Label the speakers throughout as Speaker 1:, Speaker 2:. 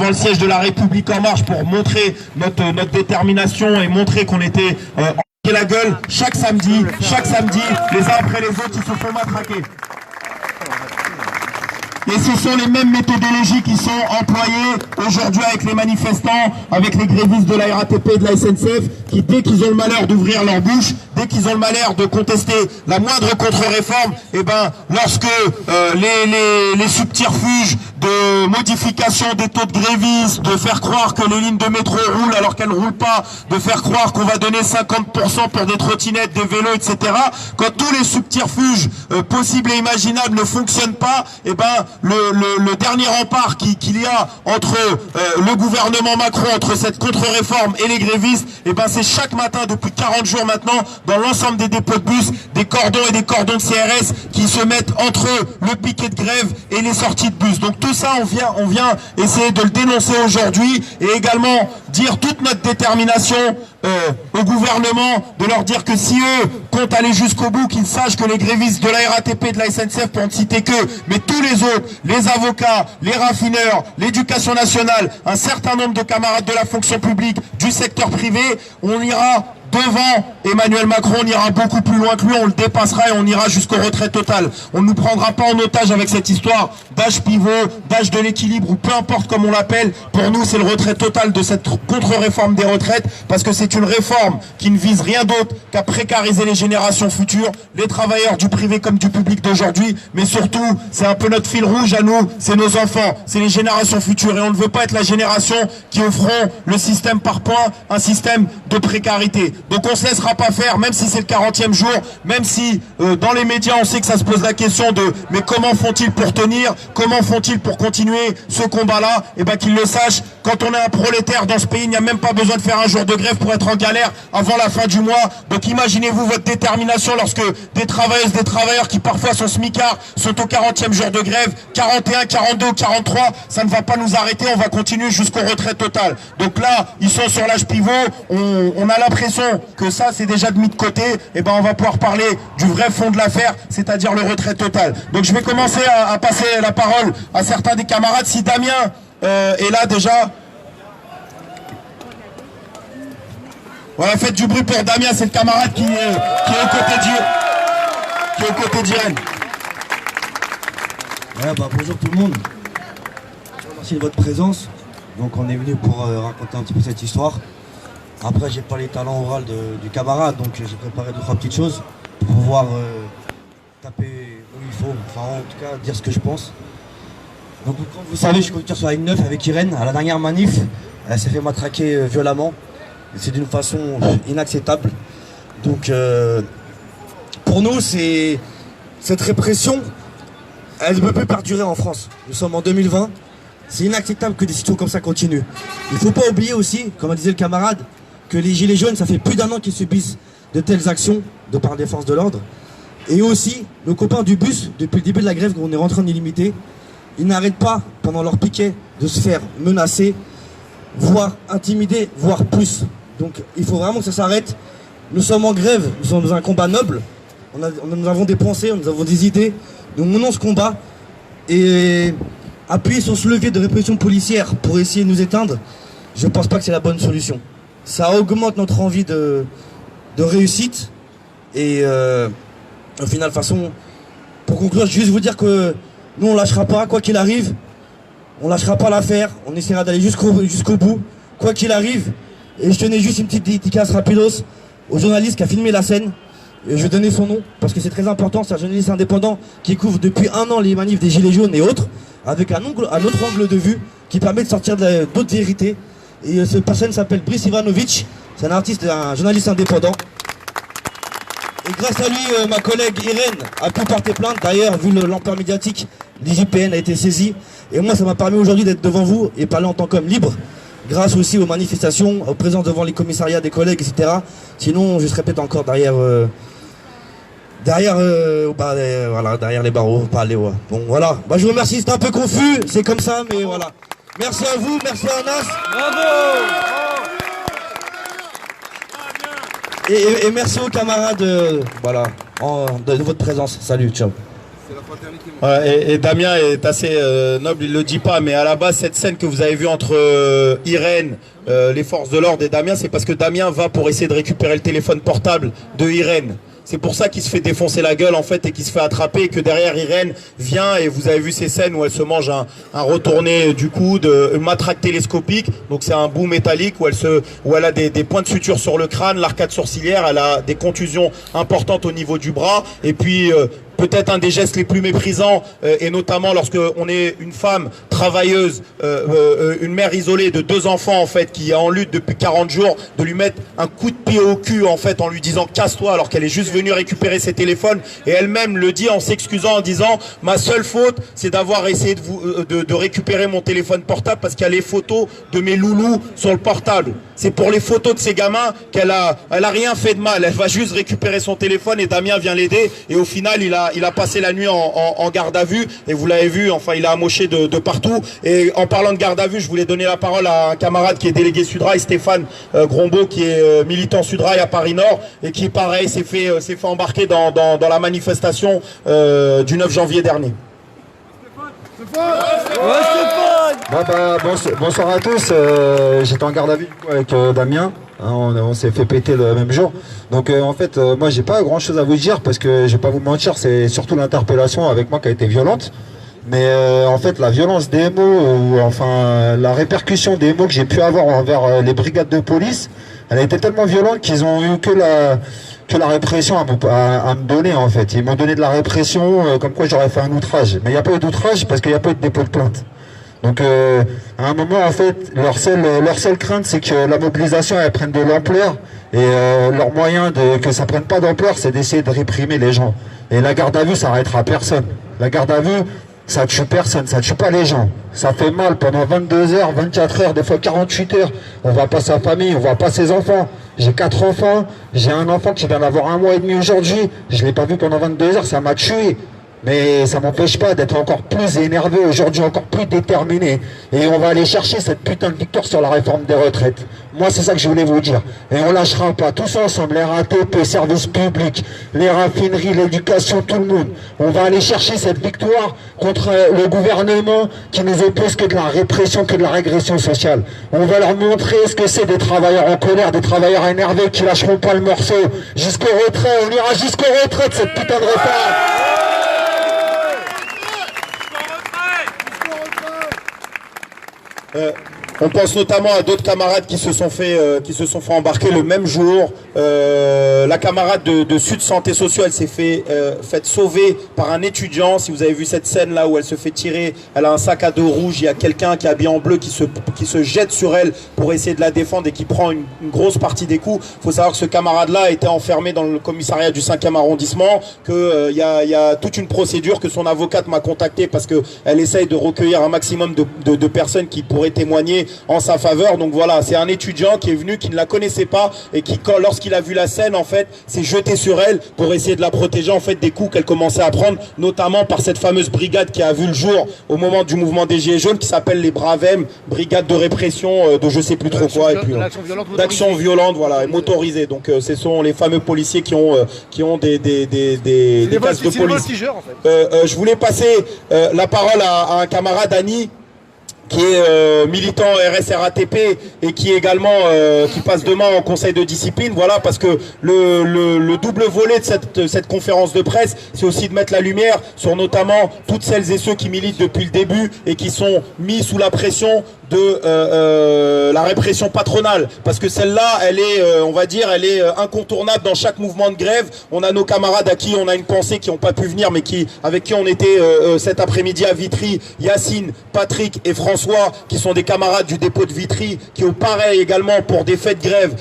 Speaker 1: devant le siège de la République En Marche pour montrer notre détermination et montrer qu'on était la gueule chaque samedi, les uns après les autres, ils se font matraquer. Et ce sont les mêmes méthodologies qui sont employées aujourd'hui avec les manifestants, avec les grévistes de la RATP et de la SNCF, qui dès qu'ils ont le malheur d'ouvrir leur bouche, dès qu'ils ont le malheur de contester la moindre contre-réforme, et ben lorsque les subterfuges de modification des taux de grévistes, de faire croire que les lignes de métro roulent alors qu'elles ne roulent pas, de faire croire qu'on va donner 50% pour des trottinettes, des vélos, etc. Quand tous les subterfuges possibles et imaginables ne fonctionnent pas, et ben le dernier rempart qu'il y a entre le gouvernement Macron, entre cette contre-réforme et les grévistes, et ben c'est chaque matin depuis 40 jours maintenant dans l'ensemble des dépôts de bus, des cordons et des cordons de CRS qui se mettent entre le piquet de grève et les sorties de bus. Donc tout ça, on vient essayer de le dénoncer aujourd'hui et également dire toute notre détermination au gouvernement, de leur dire que si eux comptent aller jusqu'au bout, qu'ils sachent que les grévistes de la RATP et de la SNCF, pour ne citer qu'eux, mais tous les autres, les avocats, les raffineurs, l'éducation nationale, un certain nombre de camarades de la fonction publique, du secteur privé, on ira devant Emmanuel Macron, on ira beaucoup plus loin que lui, on le dépassera et on ira jusqu'au retrait total. On ne nous prendra pas en otage avec cette histoire d'âge pivot, d'âge de l'équilibre ou peu importe comme on l'appelle. Pour nous, c'est le retrait total de cette contre-réforme des retraites parce que c'est une réforme qui ne vise rien d'autre qu'à précariser les générations futures, les travailleurs du privé comme du public d'aujourd'hui, mais surtout, c'est un peu notre fil rouge à nous, c'est nos enfants, c'est les générations futures et on ne veut pas être la génération qui offront le système par points, un système de précarité. Donc on se laissera pas faire, même si c'est le 40e jour, même si dans les médias on sait que ça se pose la question de mais comment font-ils pour tenir, comment font-ils pour continuer ce combat-là, et ben qu'ils le sachent, quand on est un prolétaire dans ce pays, il n'y a même pas besoin de faire un jour de grève pour être en galère avant la fin du mois. Donc imaginez-vous votre détermination lorsque des travailleuses, des travailleurs qui parfois sont smicards, sont au 40e jour de grève, 41, 42, 43, ça ne va pas nous arrêter, on va continuer jusqu'au retrait total. Donc là, ils sont sur l'âge pivot, on a l'impression que ça c'est déjà mis de côté, et ben on va pouvoir parler du vrai fond de l'affaire, c'est-à-dire le retrait total. Donc je vais commencer à passer la parole à certains des camarades. Si Damien est là déjà, voilà, faites du bruit pour Damien, c'est le camarade qui est aux côtés d'Irène.
Speaker 2: Ouais, bonjour tout le monde. Merci de votre présence. Donc on est venu pour raconter un petit peu cette histoire. Après, j'ai pas les talents oraux du camarade, donc j'ai préparé 2-3 petites choses pour pouvoir taper où il faut, enfin en tout cas dire ce que je pense. Donc comme vous savez, je suis conducteur sur la ligne 9 avec Irène. À la dernière manif, elle s'est fait matraquer violemment. Et c'est d'une façon inacceptable. Donc pour nous, cette répression, elle ne peut plus perdurer en France. Nous sommes en 2020. C'est inacceptable que des situations comme ça continuent. Il ne faut pas oublier aussi, comme disait le camarade, que les gilets jaunes, ça fait plus d'1 an qu'ils subissent de telles actions de par des forces de l'ordre. Et aussi, nos copains du bus, depuis le début de la grève, on est rentré en illimité, ils n'arrêtent pas, pendant leur piquet, de se faire menacer, voire intimider, voire plus. Donc il faut vraiment que ça s'arrête. Nous sommes en grève, nous sommes dans un combat noble, nous avons des pensées, nous avons des idées, nous menons ce combat. Et appuyer sur ce levier de répression policière pour essayer de nous éteindre, je ne pense pas que c'est la bonne solution. Ça augmente notre envie de réussite. Et au final, de façon, pour conclure, juste vous dire que nous, on ne lâchera pas, quoi qu'il arrive. On ne lâchera pas l'affaire, on essaiera d'aller jusqu'au bout, quoi qu'il arrive. Et je tenais juste une petite dédicace rapidos au journaliste qui a filmé la scène. Et je vais donner son nom, parce que c'est très important, c'est un journaliste indépendant qui couvre depuis 1 an les manifs des Gilets jaunes et autres, avec un autre angle de vue qui permet de sortir d'autres vérités. Et cette personne s'appelle Brice Ivanovic, c'est un artiste, un journaliste indépendant. Et grâce à lui, ma collègue Irène a pu porter plainte. D'ailleurs, vu l'ampleur médiatique, l'IGPN a été saisi. Et moi, ça m'a permis aujourd'hui d'être devant vous et parler en tant qu'homme libre. Grâce aussi aux manifestations, aux présences devant les commissariats des collègues, etc. Sinon, je serais peut-être encore derrière les barreaux, pas aller, ouais. Bon, voilà. Bah, je vous remercie, c'était un peu confus, c'est comme ça, mais voilà. Merci à vous, merci à Anas.
Speaker 3: Bravo.
Speaker 2: Et merci aux camarades, de votre présence. Salut, ciao.
Speaker 1: Et Damien est assez noble, il le dit pas, mais à la base, cette scène que vous avez vue entre Irène, les forces de l'ordre et Damien, c'est parce que Damien va pour essayer de récupérer le téléphone portable de Irène. C'est pour ça qu'il se fait défoncer la gueule en fait et qu'il se fait attraper, et que derrière Irène vient, et vous avez vu ces scènes où elle se mange un retourné du coude, une matraque télescopique, donc c'est un bout métallique où elle a des points de suture sur le crâne, l'arcade sourcilière, elle a des contusions importantes au niveau du bras, et puis peut-être un des gestes les plus méprisants, et notamment lorsque on est une femme travailleuse, une mère isolée de 2 enfants en fait, qui est en lutte depuis 40 jours, de lui mettre un coup de pied au cul en fait en lui disant casse-toi, alors qu'elle est juste venue récupérer ses téléphones, et elle-même le dit en s'excusant en disant ma seule faute c'est d'avoir essayé de récupérer mon téléphone portable parce qu'il y a les photos de mes loulous sur le portable. C'est pour les photos de ces gamins qu'elle a rien fait de mal, elle va juste récupérer son téléphone et Damien vient l'aider, et au final il a passé la nuit en garde à vue, et vous l'avez vu, enfin il a amoché de partout. Et en parlant de garde à vue, je voulais donner la parole à un camarade qui est délégué Sudrail, Stéphane Grombeau, qui est militant Sudrail à Paris Nord, et qui pareil s'est fait embarquer dans la manifestation du 9 janvier dernier.
Speaker 3: Bonsoir à tous, j'étais en garde à vue du coup, avec Damien, hein, on s'est fait péter le même jour. Donc en fait moi j'ai pas grand chose à vous dire parce que je vais pas vous mentir, c'est surtout l'interpellation avec moi qui a été violente. Mais en fait la violence des mots, ou enfin la répercussion des mots que j'ai pu avoir envers les brigades de police, elle a été tellement violente qu'ils ont eu que la répression à me donner en fait. Ils m'ont donné de la répression comme quoi j'aurais fait un outrage. Mais il n'y a pas eu d'outrage parce qu'il n'y a pas eu de dépôt de plainte. Donc à un moment en fait leur seule crainte c'est que la mobilisation elle prenne de l'ampleur, et leur moyen que ça prenne pas d'ampleur c'est d'essayer de réprimer les gens. Et la garde à vue ça arrêtera personne. La garde à vue ça tue personne, ça tue pas les gens. Ça fait mal pendant 22 heures, 24 heures, des fois 48 heures. On voit pas sa famille, on voit pas ses enfants. J'ai 4 enfants, j'ai un enfant qui vient d'avoir 1 mois et demi aujourd'hui. Je l'ai pas vu pendant 22 heures, ça m'a tué. Mais ça m'empêche pas d'être encore plus énervé aujourd'hui, encore plus déterminé. Et on va aller chercher cette putain de victoire sur la réforme des retraites. Moi, c'est ça que je voulais vous dire. Et on lâchera pas, tous ensemble, les RATP, services publics, les raffineries, l'éducation, tout le monde. On va aller chercher cette victoire contre le gouvernement qui nous oppose que de la répression, que de la régression sociale. On va leur montrer ce que c'est des travailleurs en colère, des travailleurs énervés qui lâcheront pas le morceau. Jusqu'au retrait, on ira jusqu'au retrait de cette putain de réforme.
Speaker 1: On pense notamment à d'autres camarades qui se sont fait embarquer le même jour. La camarade de Sud Santé Sociale s'est fait sauver par un étudiant. Si vous avez vu cette scène là où elle se fait tirer, elle a un sac à dos rouge, il y a quelqu'un qui est habillé en bleu qui se jette sur elle pour essayer de la défendre et qui prend une grosse partie des coups. Il faut savoir que ce camarade là a été enfermé dans le commissariat du 5e arrondissement, que il y a toute une procédure, que son avocate m'a contacté parce que elle essaye de recueillir un maximum de personnes qui pourraient témoigner en sa faveur. Donc voilà, c'est un étudiant qui est venu, qui ne la connaissait pas, et qui, lorsqu'il a vu la scène, en fait, s'est jeté sur elle pour essayer de la protéger en fait des coups qu'elle commençait à prendre, notamment par cette fameuse brigade qui a vu le jour au moment du mouvement des Gilets jaunes, qui s'appelle les Bravem, brigade de répression de je sais plus trop quoi, et puis d'action violente, voilà, et motorisée. Donc ce sont les fameux policiers qui ont des casques de police. En fait. Je voulais passer la parole à un camarade, Annie, qui est militant RS-RATP et qui est également qui passe demain en conseil de discipline. Voilà, parce que le double volet de cette conférence de presse, c'est aussi de mettre la lumière sur notamment toutes celles et ceux qui militent depuis le début et qui sont mis sous la pression de la répression patronale, parce que celle-là, elle est, on va dire, elle est incontournable dans chaque mouvement de grève. On a nos camarades à qui on a une pensée, qui n'ont pas pu venir, mais avec qui on était cet après-midi à Vitry, Yacine, Patrick et François, qui sont des camarades du dépôt de Vitry, qui au pareil également pour des faits de grève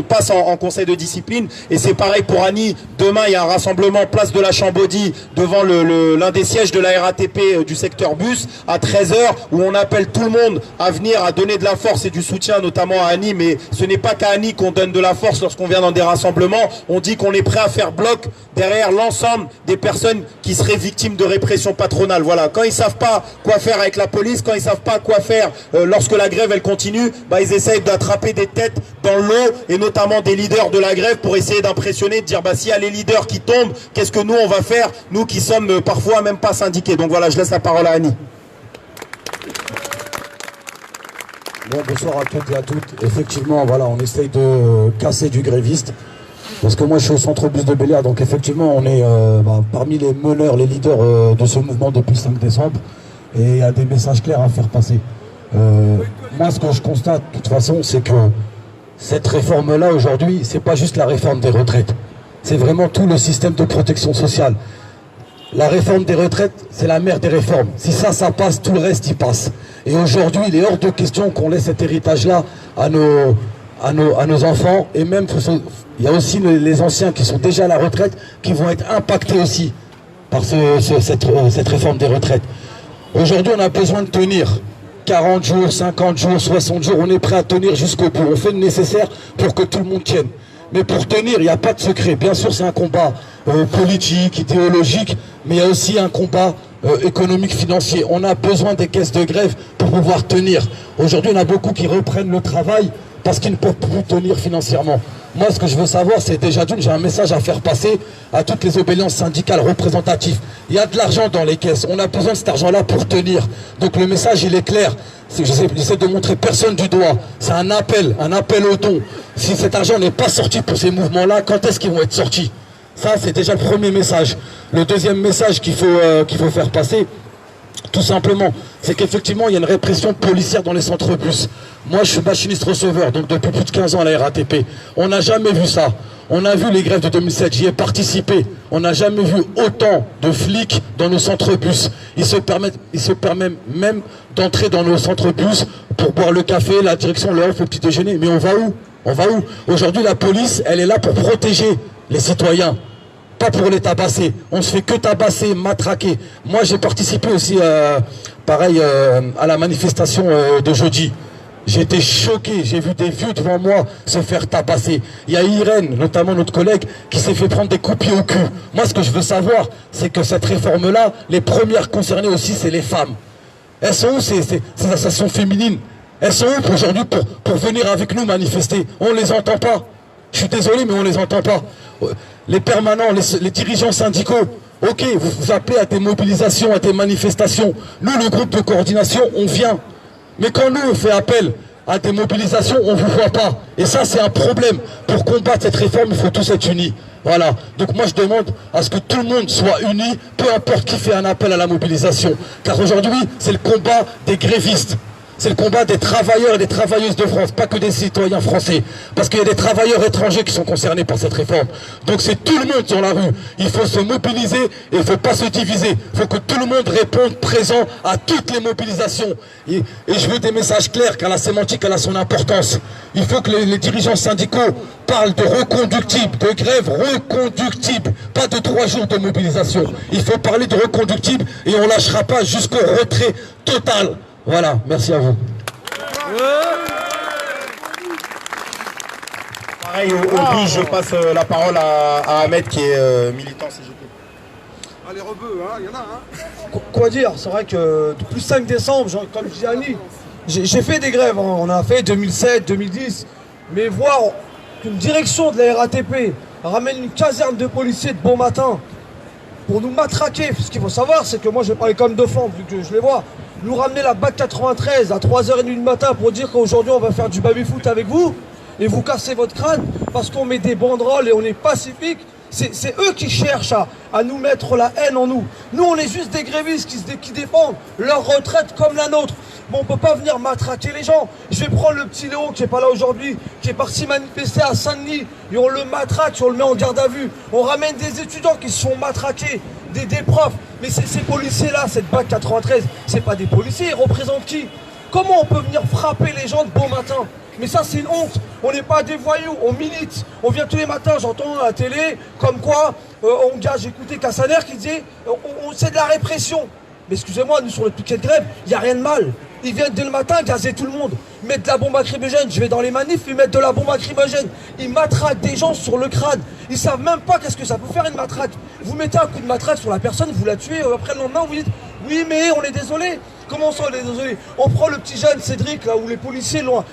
Speaker 1: passent en conseil de discipline. Et c'est pareil pour Annie. Demain, il y a un rassemblement place de la Chambaudie devant l'un des sièges de la RATP du secteur bus à 13h, où on appelle tout le monde à venir, à donner de la force et du soutien, notamment à Annie. Mais ce n'est pas qu'à Annie qu'on donne de la force lorsqu'on vient dans des rassemblements. On dit qu'on est prêt à faire bloc derrière l'ensemble des personnes qui seraient victimes de répression patronale. Voilà, quand ils savent pas quoi faire avec la police. Quand ils savent pas quoi faire lorsque la grève elle continue, bah, ils essayent d'attraper des têtes dans l'eau, et notamment des leaders de la grève, pour essayer d'impressionner, de dire bah s'il y a les leaders qui tombent, qu'est-ce que nous on va faire, nous qui sommes parfois même pas syndiqués. Donc voilà, je laisse la parole à Annie.
Speaker 4: Bon, bonsoir à toutes et à toutes. Effectivement, voilà, on essaye de casser du gréviste. Parce que moi, je suis au centre bus de Bel-Air, donc effectivement, on est parmi les meneurs, les leaders de ce mouvement depuis le 5 décembre. Et il y a des messages clairs à faire passer. Moi, ce que je constate, de toute façon, c'est que cette réforme-là, aujourd'hui, c'est pas juste la réforme des retraites. C'est vraiment tout le système de protection sociale. La réforme des retraites, c'est la mère des réformes. Si ça passe, tout le reste, y passe. Et aujourd'hui, il est hors de question qu'on laisse cet héritage-là à nos enfants. Et même, il y a aussi les anciens qui sont déjà à la retraite, qui vont être impactés aussi par cette réforme des retraites. Aujourd'hui, on a besoin de tenir 40 jours, 50 jours, 60 jours. On est prêt à tenir jusqu'au bout. On fait le nécessaire pour que tout le monde tienne. Mais pour tenir, il n'y a pas de secret. Bien sûr, c'est un combat politique, idéologique, mais il y a aussi un combat économique, financier. On a besoin des caisses de grève pour pouvoir tenir. Aujourd'hui, il y en a beaucoup qui reprennent le travail parce qu'ils ne peuvent plus tenir financièrement. Moi, ce que je veux savoir, c'est déjà d'une, j'ai un message à faire passer à toutes les obédiences syndicales représentatives. Il y a de l'argent dans les caisses. On a besoin de cet argent-là pour tenir. Donc le message, il est clair. J'essaie de montrer personne du doigt. C'est un appel au don. Si cet argent n'est pas sorti pour ces mouvements-là, quand est-ce qu'ils vont être sortis? Ça, c'est déjà le premier message. Le deuxième message qu'il faut faire passer, tout simplement, c'est qu'effectivement, il y a une répression policière dans les centres bus. Moi, je suis machiniste receveur, donc depuis plus de 15 ans à la RATP. On n'a jamais vu ça. On a vu les grèves de 2007, j'y ai participé. On n'a jamais vu autant de flics dans nos centres bus. Ils se permettent même d'entrer dans nos centres bus pour boire le café, la direction leur offre le petit déjeuner. Mais on va où? On va où? Aujourd'hui, la police, elle est là pour protéger les citoyens, pas pour les tabasser. On se fait que tabasser, matraquer. Moi, j'ai participé aussi, à la manifestation de jeudi. J'étais choqué, j'ai vu des vieux devant moi se faire tabasser. Il y a Irène, notamment notre collègue, qui s'est fait prendre des coups de pied au cul. Moi, ce que je veux savoir, c'est que cette réforme-là, les premières concernées aussi, c'est les femmes. Elles sont où ces associations féminines? Elles sont où aujourd'hui pour venir avec nous manifester? On les entend pas. Je suis désolé, mais on les entend pas. Les permanents, les dirigeants syndicaux, ok, vous appelez à des mobilisations, à des manifestations. Nous, le groupe de coordination, on vient. Mais quand nous, on fait appel à des mobilisations, on ne vous voit pas. Et ça, c'est un problème. Pour combattre cette réforme, il faut tous être unis. Voilà. Donc moi, je demande à ce que tout le monde soit uni, peu importe qui fait un appel à la mobilisation. Car aujourd'hui, c'est le combat des grévistes. C'est le combat des travailleurs et des travailleuses de France, pas que des citoyens français. Parce qu'il y a des travailleurs étrangers qui sont concernés par cette réforme. Donc c'est tout le monde sur la rue. Il faut se mobiliser et il ne faut pas se diviser. Il faut que tout le monde réponde présent à toutes les mobilisations. Et je veux des messages clairs, car la sémantique, elle a son importance. Il faut que les dirigeants syndicaux parlent de reconductible, de grève reconductible, pas de 3 jours de mobilisation. Il faut parler de reconductible et on ne lâchera pas jusqu'au retrait total. Voilà, merci à vous.
Speaker 1: Pareil, au but, je passe la parole à Ahmed qui est militant CGT.
Speaker 5: Ah, les rebeux, hein, il y en a, hein.
Speaker 6: Quoi dire? C'est vrai que depuis le 5 décembre, comme je dis à Annie, j'ai fait des grèves, hein. On a fait 2007, 2010, mais voir qu'une direction de la RATP ramène une caserne de policiers de bon matin pour nous matraquer. Ce qu'il faut savoir, c'est que moi je vais parler comme de flanc, vu que je les vois, nous ramener la BAC 93 à 3h30 du matin pour dire qu'aujourd'hui on va faire du baby-foot avec vous et vous casser votre crâne parce qu'on met des banderoles et on est pacifique. C'est eux qui cherchent à nous mettre la haine en nous. Nous, on est juste des grévistes qui défendent leur retraite comme la nôtre. Bon, on peut pas venir matraquer les gens. Je vais prendre le petit Léo qui est pas là aujourd'hui, qui est parti manifester à Saint-Denis, et on le matraque, on le met en garde à vue. On ramène des étudiants qui se font matraquer, des profs. Mais ces policiers-là, cette BAC 93, c'est pas des policiers, ils représentent qui? Comment on peut venir frapper les gens de bon matin? Mais ça, c'est une honte. On n'est pas des voyous, on milite. On vient tous les matins, j'entends à la télé, comme quoi, j'ai écouté Cassaner qui disait, c'est de la répression. Mais excusez-moi, nous sur le piquet de grève, il n'y a rien de mal. Ils viennent dès le matin gazer tout le monde, mettre de la bombe lacrymogène. Je vais dans les manifs, ils mettent de la bombe lacrymogène. Ils matraquent des gens sur le crâne. Ils savent même pas qu'est-ce que ça peut faire une matraque. Vous mettez un coup de matraque sur la personne, vous la tuez, après le lendemain vous dites, oui mais on est désolé. Comment ça, on est désolé? On prend le petit jeune Cédric, là, où les policiers l'ont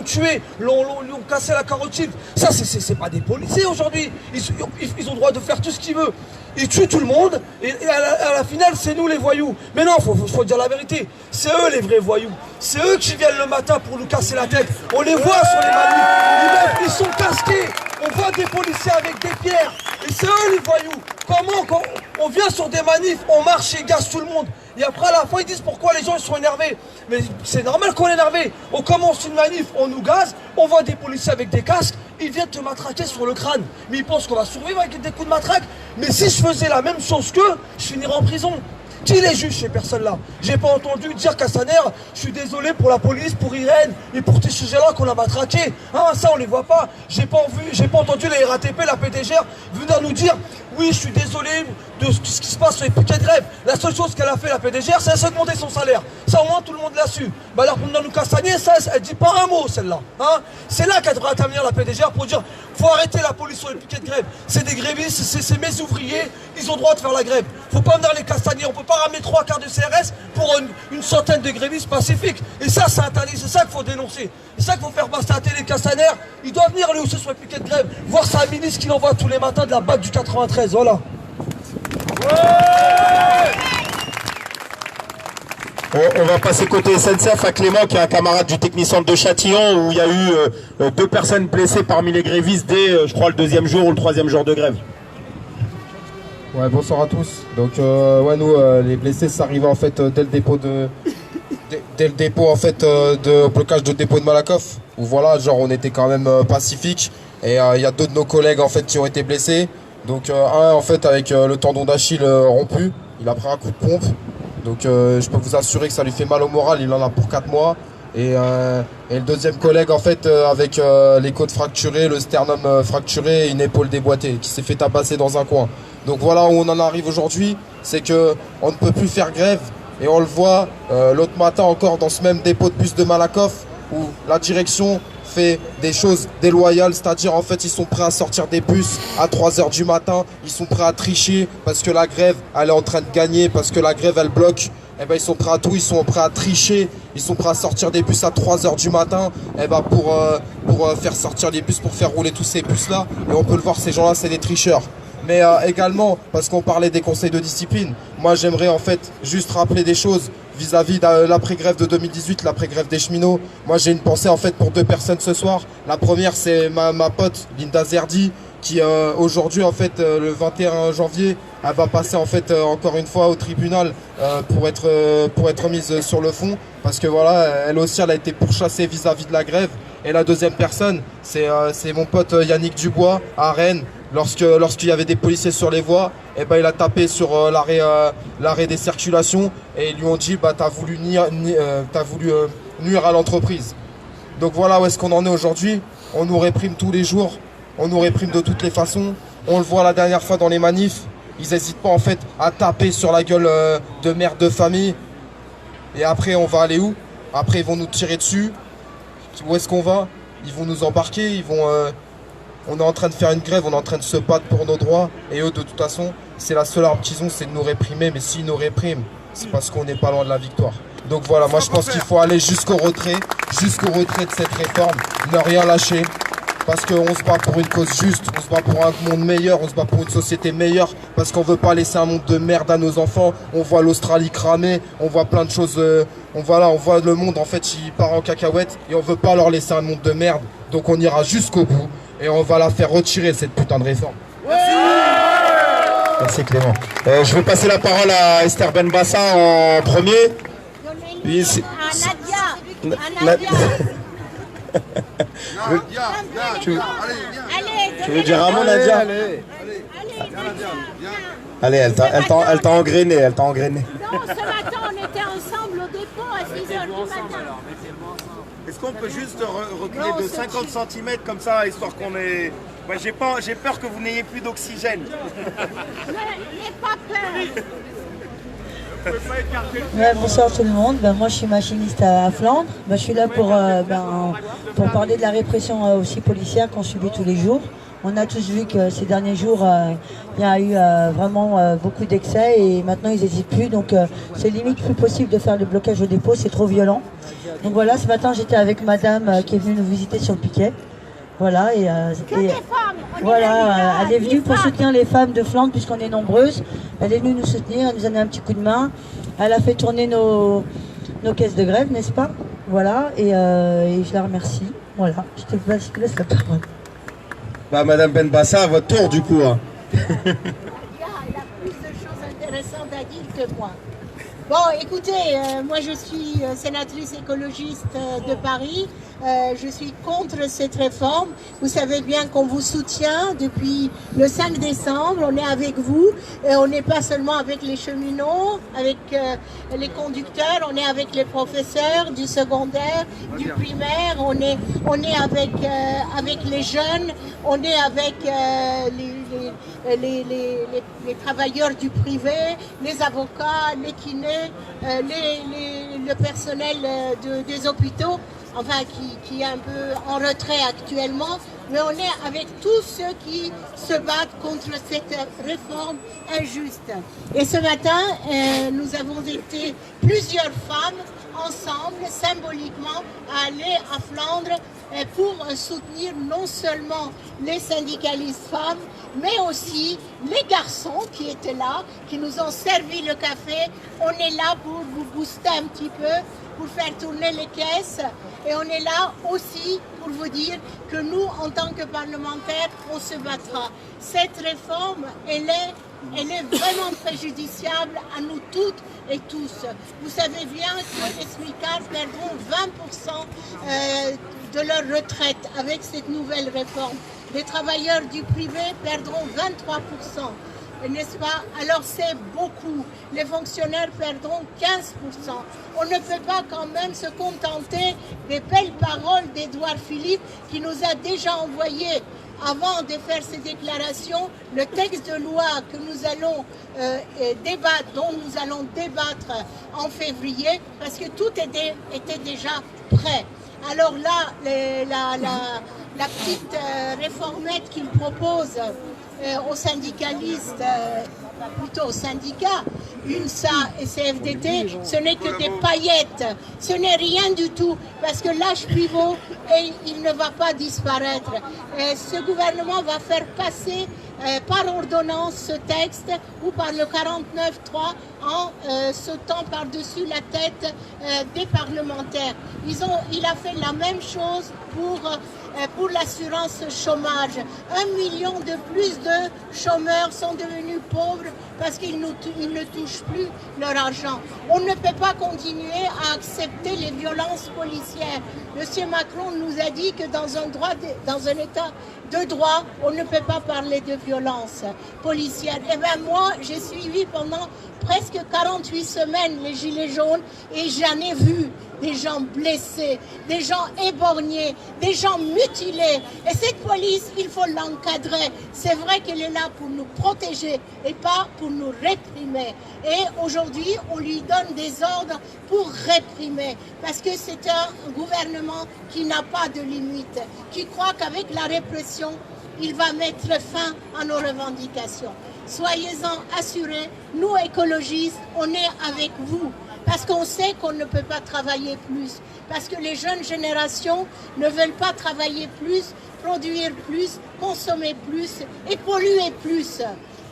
Speaker 6: tué, lui ont cassé la carotide. Ça, c'est pas des policiers aujourd'hui. Ils ont le droit de faire tout ce qu'ils veulent. Ils tuent tout le monde, et à la finale, c'est nous les voyous. Mais non, faut dire la vérité. C'est eux les vrais voyous. C'est eux qui viennent le matin pour nous casser la tête. On les voit sur les manifs. Ils sont casqués. On voit des policiers avec des pierres. Et c'est eux les voyous. Comment, quand on vient sur des manifs, on marche et gaze tout le monde. Et après, à la fin, ils disent pourquoi les gens ils sont énervés. Mais c'est normal qu'on est énervé. On commence une manif, on nous gaze, on voit des policiers avec des casques, ils viennent te matraquer sur le crâne. Mais ils pensent qu'on va survivre avec des coups de matraque. Mais si je faisais la même chose qu'eux, je finirais en prison. Qui les juge, ces personnes-là? J'ai pas entendu dire qu'à Saner, je suis désolé pour la police, pour Irène et pour ces sujets-là qu'on a matraqués. Hein, ça, on les voit pas. J'ai pas entendu les RATP, la PDGR, venir nous dire oui, je suis désolé de ce qui se passe sur les piquets de grève. La seule chose qu'elle a fait, la PDGR, c'est augmenter son salaire. Ça, au moins, tout le monde l'a su. Bah alors, pour nous Castagnier, ça, elle dit pas un mot, celle-là. Hein, c'est là qu'elle devrait intervenir, la PDGR, pour dire faut arrêter la police sur les piquets de grève. C'est des grévistes, c'est mes ouvriers, ils ont le droit de faire la grève. Faut pas venir les Castagnier, on peut pas ramener 3/4 de CRS pour une centaine de grévistes pacifiques. Et ça, c'est interdit, c'est ça qu'il faut dénoncer. C'est ça qu'il faut faire passer à la télé. Castaner, il doit venir lui aussi sur les piquets de grève, voir sa ministre qu'il envoie tous les matins de la BAC du 93, voilà.
Speaker 1: On va passer côté SNCF à Clément, qui est un camarade du Technicentre de Châtillon, où il y a eu 2 personnes blessées parmi les grévistes dès, je crois, le 2e jour ou le 3e jour de grève.
Speaker 7: Ouais, bonsoir à tous. Donc ouais, nous les blessés, ça arrivait en fait dès le dépôt en fait de blocage de dépôt de Malakoff, où voilà, genre on était quand même pacifique, et il y a 2 de nos collègues en fait qui ont été blessés. Donc un en fait avec le tendon d'Achille rompu, il a pris un coup de pompe. Donc je peux vous assurer que ça lui fait mal au moral, il en a pour 4 mois. Et le deuxième collègue en fait avec les côtes fracturées, le sternum fracturé et une épaule déboîtée, qui s'est fait tabasser dans un coin. Donc voilà où on en arrive aujourd'hui, c'est que on ne peut plus faire grève. Et on le voit l'autre matin encore dans ce même dépôt de bus de Malakoff, où la direction fait des choses déloyales, c'est-à-dire en fait ils sont prêts à sortir des bus à 3h du matin, ils sont prêts à tricher parce que la grève elle est en train de gagner, parce que la grève elle bloque. Eh ben, ils sont prêts à tout, ils sont prêts à tricher, ils sont prêts à sortir des bus à 3h du matin, eh ben, pour faire sortir les bus, pour faire rouler tous ces bus-là. Et on peut le voir, ces gens-là, c'est des tricheurs. Mais également, parce qu'on parlait des conseils de discipline, moi j'aimerais en fait juste rappeler des choses vis-à-vis de l'après-grève de 2018, l'après-grève des cheminots. Moi j'ai une pensée en fait pour 2 personnes ce soir. La première, c'est ma pote Linda Zerdi, qui aujourd'hui en fait le 21 janvier elle va passer en fait encore une fois au tribunal pour être mise sur le fond, parce que voilà, elle aussi elle a été pourchassée vis-à-vis de la grève. Et la deuxième personne, c'est mon pote Yannick Dubois à Rennes. Lorsqu'il y avait des policiers sur les voies, et ben il a tapé sur l'arrêt des circulations, et ils lui ont dit bah t'as voulu nuire à l'entreprise. Donc voilà où est-ce qu'on en est aujourd'hui. On nous réprime tous les jours, on nous réprime de toutes les façons. On le voit la dernière fois dans les manifs, ils n'hésitent pas en fait à taper sur la gueule de mères de famille. Et après on va aller où? Après ils vont nous tirer dessus. Où est-ce qu'on va? Ils vont nous embarquer, on est en train de faire une grève, on est en train de se battre pour nos droits. Et eux de toute façon, c'est la seule arme qu'ils ont, c'est de nous réprimer. Mais s'ils nous répriment, c'est parce qu'on n'est pas loin de la victoire. Donc voilà, moi je pense qu'il faut aller jusqu'au retrait de cette réforme, ne rien lâcher. Parce qu'on se bat pour une cause juste, on se bat pour un monde meilleur, on se bat pour une société meilleure, parce qu'on veut pas laisser un monde de merde à nos enfants. On voit l'Australie cramer, on voit plein de choses, on voit le monde en fait il part en cacahuète, et on veut pas leur laisser un monde de merde. Donc on ira jusqu'au bout, et on va la faire retirer cette putain de réforme.
Speaker 1: Merci Clément. Je vais passer la parole à Esther Benbassa en premier. Oui, Nadia. Tu veux dire un mot, Nadia? Allez, elle t'a engrainé,
Speaker 8: Non, ce matin, on était ensemble au dépôt à 6h du matin.
Speaker 5: Est-ce qu'on peut juste reculer de 50 cm comme ça, histoire qu'on ait... Ouais, j'ai peur que vous n'ayez plus d'oxygène.
Speaker 8: N'aie pas peur.
Speaker 9: Ouais, bonsoir tout le monde. Moi je suis machiniste à Flandre. Je suis là pour parler de la répression aussi policière qu'on subit tous les jours. On a tous vu que ces derniers jours, il y a eu vraiment beaucoup d'excès et maintenant ils n'hésitent plus. Donc c'est limite plus possible de faire le blocage au dépôt, c'est trop violent. Donc voilà, ce matin j'étais avec madame qui est venue nous visiter sur le piquet. Voilà, et voilà, elle est venue pour soutenir les femmes de Flandre puisqu'on est nombreuses. Elle est venue nous soutenir, elle nous a donné un petit coup de main. Elle a fait tourner nos caisses de grève, n'est-ce pas? Voilà, et je la remercie. Voilà, je te laisse la parole.
Speaker 1: Bah, Madame Benbassa, à votre tour du coup. Hein.
Speaker 8: Elle a plus de choses intéressantes à dire que moi. Bon, écoutez, moi je suis sénatrice écologiste de Paris. Je suis contre cette réforme. Vous savez bien qu'on vous soutient depuis le 5 décembre. On est avec vous. Et on n'est pas seulement avec les cheminots, avec les conducteurs. On est avec les professeurs du secondaire, du primaire. On est avec les jeunes. On est avec les travailleurs du privé, les avocats, les kinés, le personnel des hôpitaux. Enfin, qui est un peu en retrait actuellement, mais on est avec tous ceux qui se battent contre cette réforme injuste. Et ce matin, nous avons été plusieurs femmes ensemble, symboliquement, à aller à Flandre pour soutenir non seulement les syndicalistes femmes, mais aussi les garçons qui étaient là, qui nous ont servi le café. On est là pour vous booster un petit peu, pour faire tourner les caisses. Et on est là aussi pour vous dire que nous, en tant que parlementaires, on se battra. Cette réforme, elle est vraiment préjudiciable à nous toutes et tous. Vous savez bien que les smicards perdront 20% de leur retraite avec cette nouvelle réforme. Les travailleurs du privé perdront 23%. N'est-ce pas? Alors c'est beaucoup. Les fonctionnaires perdront 15%. On ne peut pas quand même se contenter des belles paroles d'Édouard Philippe qui nous a déjà envoyé, avant de faire ces déclarations, le texte de loi que nous allons dont nous allons débattre en février, parce que tout était déjà prêt. Alors là, la petite réformette qu'il propose aux syndicalistes, plutôt aux syndicats, UNSA et CFDT, ce n'est que des paillettes, ce n'est rien du tout, parce que l'âge pivot, il ne va pas disparaître. Ce gouvernement va faire passer par ordonnance ce texte ou par le 49.3 en sautant par-dessus la tête des parlementaires. Il a fait la même chose pour l'assurance chômage. 1 million de plus de chômeurs sont devenus pauvres parce qu'ils ne touchent plus leur argent. On ne peut pas continuer à accepter les violences policières. Monsieur Macron nous a dit que dans un état de droit, on ne peut pas parler de violence policière. Eh bien moi, j'ai suivi pendant presque 48 semaines les Gilets jaunes et j'en ai vu des gens blessés, des gens éborgnés, des gens mutilés. Et cette police, il faut l'encadrer. C'est vrai qu'elle est là pour nous protéger et pas pour nous réprimer. Et aujourd'hui, on lui donne des ordres pour réprimer. Parce que c'est un gouvernement qui n'a pas de limite, qui croit qu'avec la répression, il va mettre fin à nos revendications. Soyez-en assurés, nous écologistes, on est avec vous. Parce qu'on sait qu'on ne peut pas travailler plus. Parce que les jeunes générations ne veulent pas travailler plus, produire plus, consommer plus et polluer plus.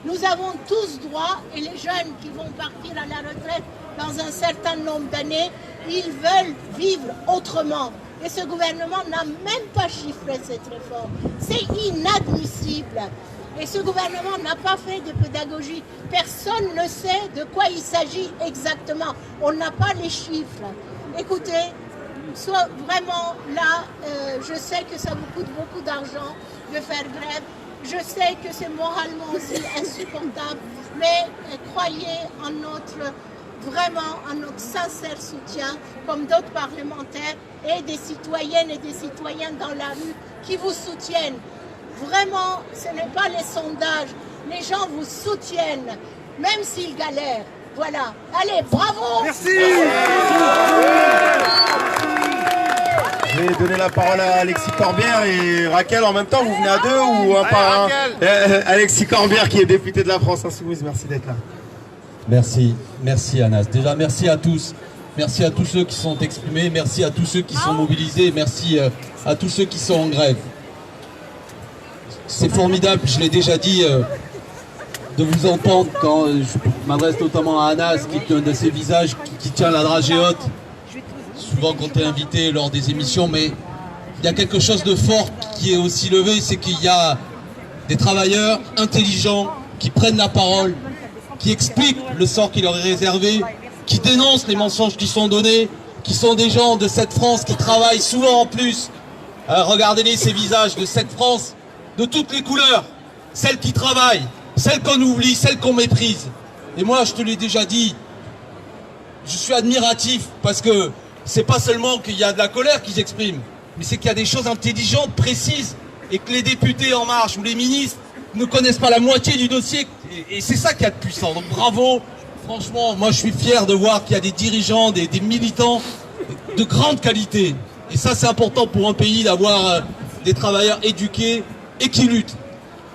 Speaker 8: Nous avons tous droit, et les jeunes qui vont partir à la retraite dans un certain nombre d'années, ils veulent vivre autrement. Et ce gouvernement n'a même pas chiffré cette réforme. C'est inadmissible. Et ce gouvernement n'a pas fait de pédagogie. Personne ne sait de quoi il s'agit exactement. On n'a pas les chiffres. Écoutez, soit vraiment là, je sais que ça vous coûte beaucoup d'argent de faire grève. Je sais que c'est moralement aussi insupportable. Mais croyez en notre sincère soutien, comme d'autres parlementaires et des citoyennes et des citoyens dans la rue qui vous soutiennent. Vraiment, ce n'est pas les sondages. Les gens vous soutiennent, même s'ils galèrent. Voilà. Allez, bravo!
Speaker 5: Merci. Je vais donner la parole à Alexis Corbière et Raquel en même temps. Vous venez à deux ou un par un? Alexis Corbière qui est député de la France Insoumise, merci d'être là.
Speaker 10: Merci Anas. Déjà merci à tous. Merci à tous ceux qui sont exprimés, merci à tous ceux qui sont mobilisés, merci à tous ceux qui sont en grève. C'est formidable, je l'ai déjà dit, de vous entendre quand je m'adresse notamment à Anas, qui est un de ces visages qui tient la dragée haute, souvent quand tu es invité lors des émissions, mais il y a quelque chose de fort qui est aussi levé, c'est qu'il y a des travailleurs intelligents qui prennent la parole, qui expliquent le sort qui leur est réservé, qui dénoncent les mensonges qui sont donnés, qui sont des gens de cette France qui travaillent souvent en plus. Regardez-les, ces visages de cette France, de toutes les couleurs, celles qui travaillent, celles qu'on oublie, celles qu'on méprise. Et moi, je te l'ai déjà dit, je suis admiratif parce que c'est pas seulement qu'il y a de la colère qu'ils expriment, mais c'est qu'il y a des choses intelligentes, précises, et que les députés En Marche ou les ministres ne connaissent pas la moitié du dossier, et c'est ça qui a de puissant. Donc bravo. Franchement, moi je suis fier de voir qu'il y a des dirigeants, des militants de grande qualité. Et ça c'est important pour un pays d'avoir des travailleurs éduqués et qui luttent.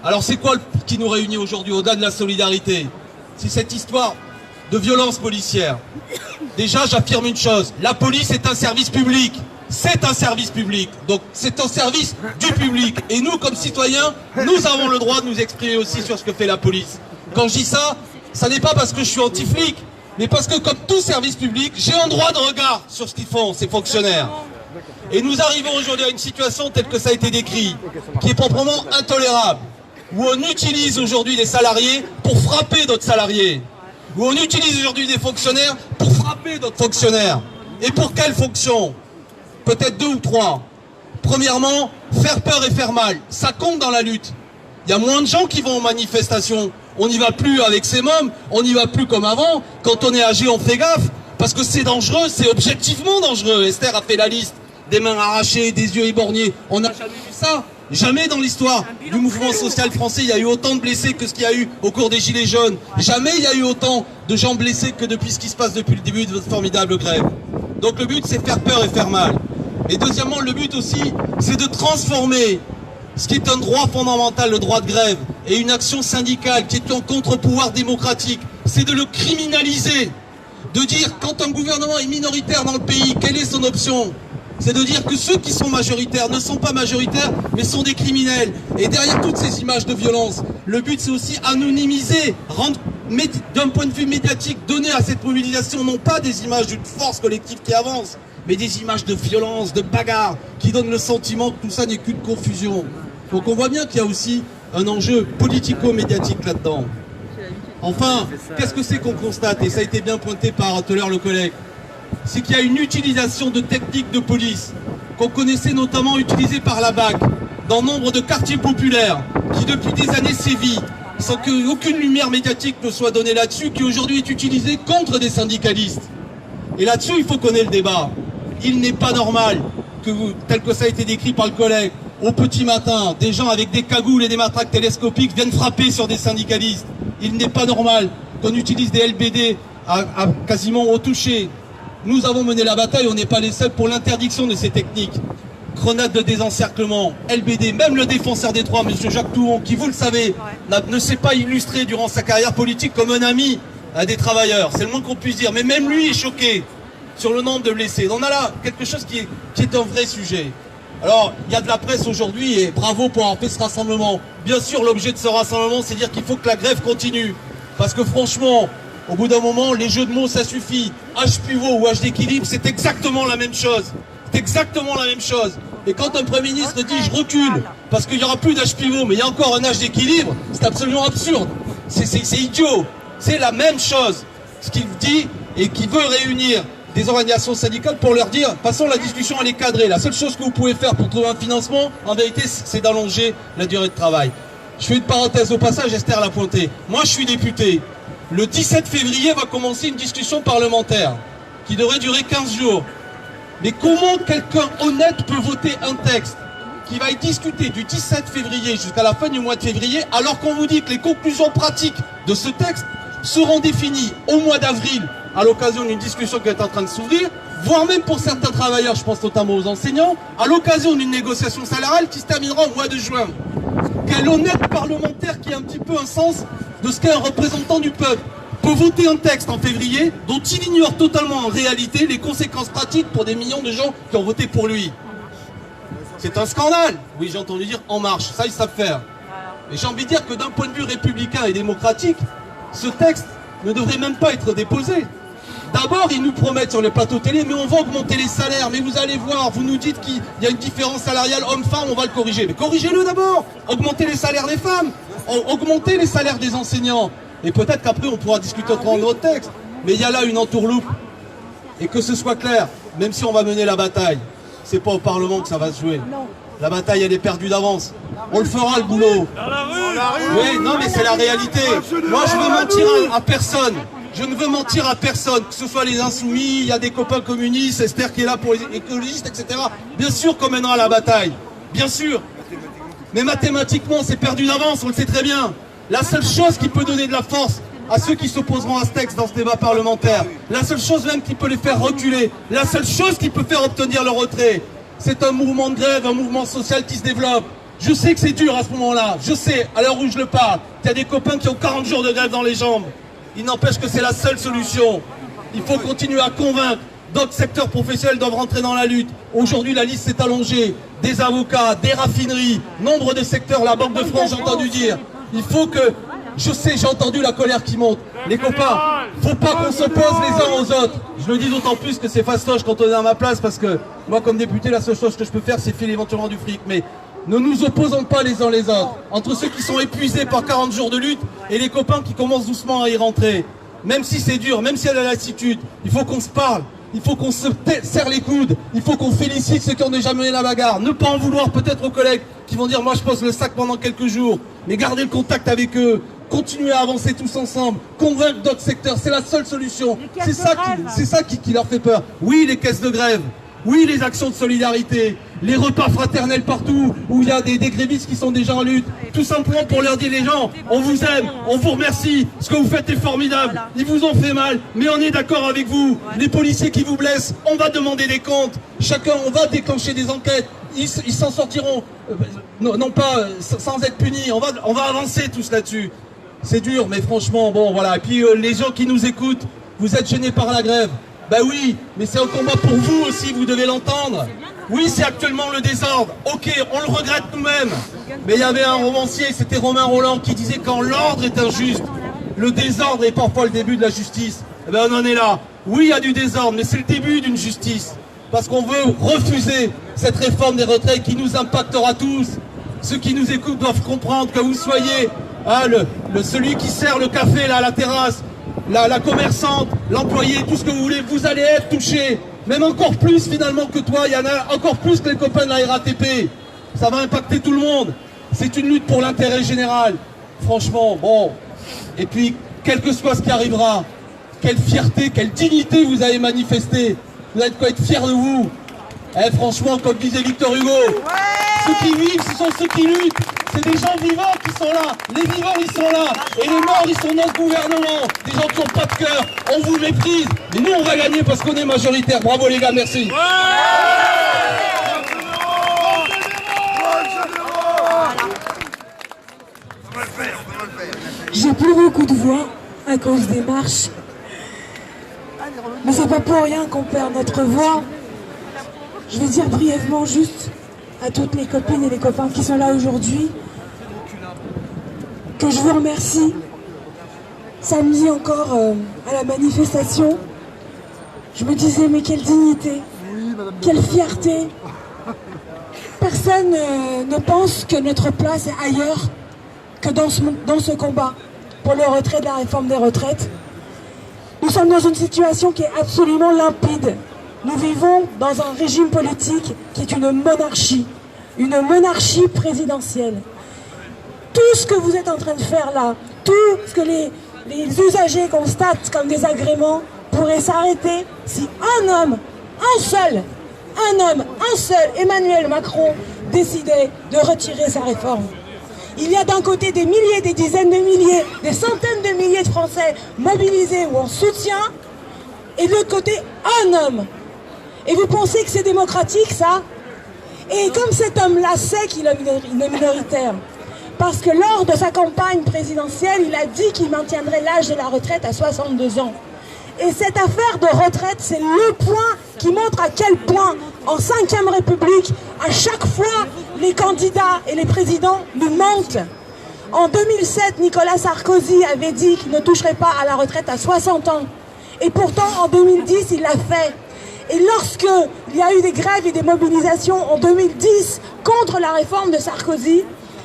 Speaker 10: Alors c'est quoi qui nous réunit aujourd'hui au-delà de la solidarité? C'est cette histoire de violence policière. Déjà j'affirme une chose, la police est un service public. C'est un service public, donc c'est un service du public. Et nous comme citoyens, nous avons le droit de nous exprimer aussi sur ce que fait la police. Quand je dis ça, ça n'est pas parce que je suis anti-flic, mais parce que comme tout service public, j'ai un droit de regard sur ce qu'ils font, ces fonctionnaires. Et nous arrivons aujourd'hui à une situation telle que ça a été décrit, qui est proprement intolérable, où on utilise aujourd'hui des salariés pour frapper d'autres salariés, où on utilise aujourd'hui des fonctionnaires pour frapper d'autres fonctionnaires. Et pour quelle fonction? Peut-être 2 ou 3. Premièrement, faire peur et faire mal, ça compte dans la lutte. Il y a moins de gens qui vont aux manifestations. On n'y va plus avec ses mômes, on n'y va plus comme avant. Quand on est âgé, on fait gaffe, parce que c'est dangereux, c'est objectivement dangereux. Esther a fait la liste, des mains arrachées, des yeux éborgnés. On n'a jamais vu ça. Jamais dans l'histoire du mouvement social français, il y a eu autant de blessés que ce qu'il y a eu au cours des Gilets jaunes. Jamais il y a eu autant de gens blessés que depuis ce qui se passe depuis le début de votre formidable grève. Donc le but, c'est faire peur et faire mal. Et deuxièmement, le but aussi, c'est de transformer ce qui est un droit fondamental, le droit de grève, et une action syndicale qui est un contre-pouvoir démocratique, c'est de le criminaliser. De dire, quand un gouvernement est minoritaire dans le pays, quelle est son option? C'est de dire que ceux qui sont majoritaires ne sont pas majoritaires, mais sont des criminels. Et derrière toutes ces images de violence, le but c'est aussi anonymiser, rendre d'un point de vue médiatique, donner à cette mobilisation non pas des images d'une force collective qui avance, mais des images de violence, de bagarre, qui donnent le sentiment que tout ça n'est qu'une confusion. Donc on voit bien qu'il y a aussi un enjeu politico-médiatique là-dedans. Enfin, qu'est-ce que c'est qu'on constate? Et ça a été bien pointé par tout à l'heure le collègue. C'est qu'il y a une utilisation de techniques de police qu'on connaissait notamment utilisées par la BAC dans nombre de quartiers populaires qui depuis des années sévit sans qu'aucune lumière médiatique ne soit donnée là-dessus, qui aujourd'hui est utilisée contre des syndicalistes. Et là-dessus, il faut qu'on ait le débat. Il n'est pas normal que, tel que ça a été décrit par le collègue, au petit matin, des gens avec des cagoules et des matraques télescopiques viennent frapper sur des syndicalistes. Il n'est pas normal qu'on utilise des LBD à quasiment au toucher. Nous avons mené la bataille, on n'est pas les seuls pour l'interdiction de ces techniques. Grenades de désencerclement, LBD, même le défenseur des Trois, M. Jacques Touron, qui, vous le savez, ne s'est pas illustré durant sa carrière politique comme un ami des travailleurs. C'est le moins qu'on puisse dire. Mais même lui est choqué sur le nombre de blessés. On a là quelque chose qui est un vrai sujet. Alors, il y a de la presse aujourd'hui et bravo pour avoir fait ce rassemblement. Bien sûr, l'objet de ce rassemblement, c'est dire qu'il faut que la grève continue. Parce que franchement, au bout d'un moment, les jeux de mots, ça suffit. H pivot ou H d'équilibre, c'est exactement la même chose. C'est exactement la même chose. Et quand un Premier ministre dit « je recule » parce qu'il n'y aura plus d'H pivot, mais il y a encore un H d'équilibre, c'est absolument absurde. C'est idiot. C'est la même chose. Ce qu'il dit et qui veut réunir des organisations syndicales pour leur dire « de toute façon, la discussion, elle est cadrée. La seule chose que vous pouvez faire pour trouver un financement, en vérité, c'est d'allonger la durée de travail. » Je fais une parenthèse au passage, Esther l'a pointé. Moi, je suis député. Le 17 février va commencer une discussion parlementaire qui devrait durer 15 jours. Mais comment quelqu'un honnête peut voter un texte qui va être discuté du 17 février jusqu'à la fin du mois de février, alors qu'on vous dit que les conclusions pratiques de ce texte seront définies au mois d'avril à l'occasion d'une discussion qui est en train de s'ouvrir, voire même pour certains travailleurs, je pense notamment aux enseignants, à l'occasion d'une négociation salariale qui se terminera au mois de juin. Quel honnête parlementaire qui a un petit peu un sens de ce qu'est un représentant du peuple peut voter un texte en février dont il ignore totalement en réalité les conséquences pratiques pour des millions de gens qui ont voté pour lui. C'est un scandale. Oui, j'ai entendu dire En Marche, ça ils savent faire. Et j'ai envie de dire que d'un point de vue républicain et démocratique, ce texte ne devrait même pas être déposé. D'abord, ils nous promettent sur les plateaux télé, mais on va augmenter les salaires. Mais vous allez voir, vous nous dites qu'il y a une différence salariale homme-femme, on va le corriger. Mais corrigez-le d'abord. Augmentez les salaires des femmes, augmentez les salaires des enseignants. Et peut-être qu'après, on pourra discuter autrement de notre texte. Mais il y a là une entourloupe. Et que ce soit clair, même si on va mener la bataille, c'est pas au Parlement que ça va se jouer. La bataille, elle est perdue d'avance. On le fera, le boulot. Oui, non, mais c'est la réalité. Moi, je veux mentir à personne. Je ne veux mentir à personne, que ce soit les Insoumis, il y a des copains communistes, Esther qui est là pour les écologistes, etc. Bien sûr qu'on mènera la bataille, bien sûr. Mais mathématiquement, c'est perdu d'avance, on le sait très bien. La seule chose qui peut donner de la force à ceux qui s'opposeront à ce texte dans ce débat parlementaire, la seule chose même qui peut les faire reculer, la seule chose qui peut faire obtenir le retrait, c'est un mouvement de grève, un mouvement social qui se développe. Je sais que c'est dur à ce moment-là, je sais, à l'heure où je le parle, qu'il y a des copains qui ont 40 jours de grève dans les jambes. Il n'empêche que c'est la seule solution. Il faut continuer à convaincre. D'autres secteurs professionnels doivent rentrer dans la lutte. Aujourd'hui, la liste s'est allongée. Des avocats, des raffineries, nombre de secteurs, la Banque de France, j'ai entendu dire. Il faut que... Je sais, j'ai entendu la colère qui monte. Les copains, faut pas qu'on s'oppose les uns aux autres. Je le dis d'autant plus que c'est fastoche quand on est à ma place, parce que moi, comme député, la seule chose que je peux faire, c'est filer éventuellement du fric. Mais ne nous opposons pas les uns les autres. Entre ceux qui sont épuisés par 40 jours de lutte et les copains qui commencent doucement à y rentrer. Même si c'est dur, même s'il y a de la lassitude, il faut qu'on se parle. Il faut qu'on se serre les coudes. Il faut qu'on félicite ceux qui ont déjà mené la bagarre. Ne pas en vouloir peut-être aux collègues qui vont dire « moi je pose le sac pendant quelques jours ». Mais gardez le contact avec eux. Continuez à avancer tous ensemble. Convaincre d'autres secteurs, c'est la seule solution. C'est ça qui leur fait peur. Oui, les caisses de grève. Oui, les actions de solidarité, les repas fraternels partout où il y a des grévistes qui sont déjà en lutte, tout simplement pour leur dire les gens, on vous aime, on vous remercie, ce que vous faites est formidable, ils vous ont fait mal, mais on est d'accord avec vous, les policiers qui vous blessent, on va demander des comptes, chacun, on va déclencher des enquêtes, ils s'en sortiront, non pas sans être punis, on va avancer tous là-dessus. C'est dur, mais franchement, bon voilà, et puis les gens qui nous écoutent, vous êtes gênés par la grève. Ben oui, mais c'est un combat pour vous aussi, vous devez l'entendre. Oui, c'est actuellement le désordre. Ok, on le regrette nous-mêmes. Mais il y avait un romancier, c'était Romain Rolland, qui disait quand l'ordre est injuste, le désordre est parfois le début de la justice. Eh ben on en est là. Oui, il y a du désordre, mais c'est le début d'une justice. Parce qu'on veut refuser cette réforme des retraites qui nous impactera tous. Ceux qui nous écoutent doivent comprendre que vous soyez celui qui sert le café là à la terrasse, la commerçante, l'employé, tout ce que vous voulez, vous allez être touchés. Même encore plus finalement que toi, il y en a encore plus que les copains de la RATP. Ça va impacter tout le monde. C'est une lutte pour l'intérêt général. Franchement, bon. Et puis, quel que soit ce qui arrivera, quelle fierté, quelle dignité vous avez manifesté. Vous avez de quoi être fiers de vous. Eh, franchement, comme disait Victor Hugo, ceux qui vivent, ce sont ceux qui luttent. C'est des gens vivants qui sont là. Les vivants, ils sont là. Et les morts, ils sont notre gouvernement. Des gens qui n'ont pas de cœur. On vous méprise. Mais nous, on va gagner parce qu'on est majoritaire. Bravo les gars, merci.
Speaker 11: J'ai plus beaucoup de voix à cause des marches. Mais c'est pas pour rien qu'on perd notre voix. Je vais dire brièvement juste à toutes les copines et les copains qui sont là aujourd'hui que je vous remercie. Samedi encore à la manifestation, je me disais mais quelle dignité, quelle fierté. Personne ne pense que notre place est ailleurs que dans ce combat pour le retrait de la réforme des retraites. Nous sommes dans une situation qui est absolument limpide. Nous vivons dans un régime politique qui est une monarchie présidentielle. Tout ce que vous êtes en train de faire là, tout ce que les usagers constatent comme désagréments pourrait s'arrêter si un homme, un seul, Emmanuel Macron, décidait de retirer sa réforme. Il y a d'un côté des milliers, des dizaines de milliers, des centaines de milliers de Français mobilisés ou en soutien, et de l'autre côté, un homme Et vous pensez que c'est démocratique, ça? Et comme cet homme-là sait qu'il est minoritaire, parce que lors de sa campagne présidentielle, il a dit qu'il maintiendrait l'âge de la retraite à 62 ans. Et cette affaire de retraite, c'est le point qui montre à quel point, en 5e République, à chaque fois, les candidats et les présidents nous mentent. En 2007, Nicolas Sarkozy avait dit qu'il ne toucherait pas à la retraite à 60 ans. Et pourtant, en 2010, il l'a fait. Et lorsque il y a eu des grèves et des mobilisations en 2010 contre la réforme de Sarkozy,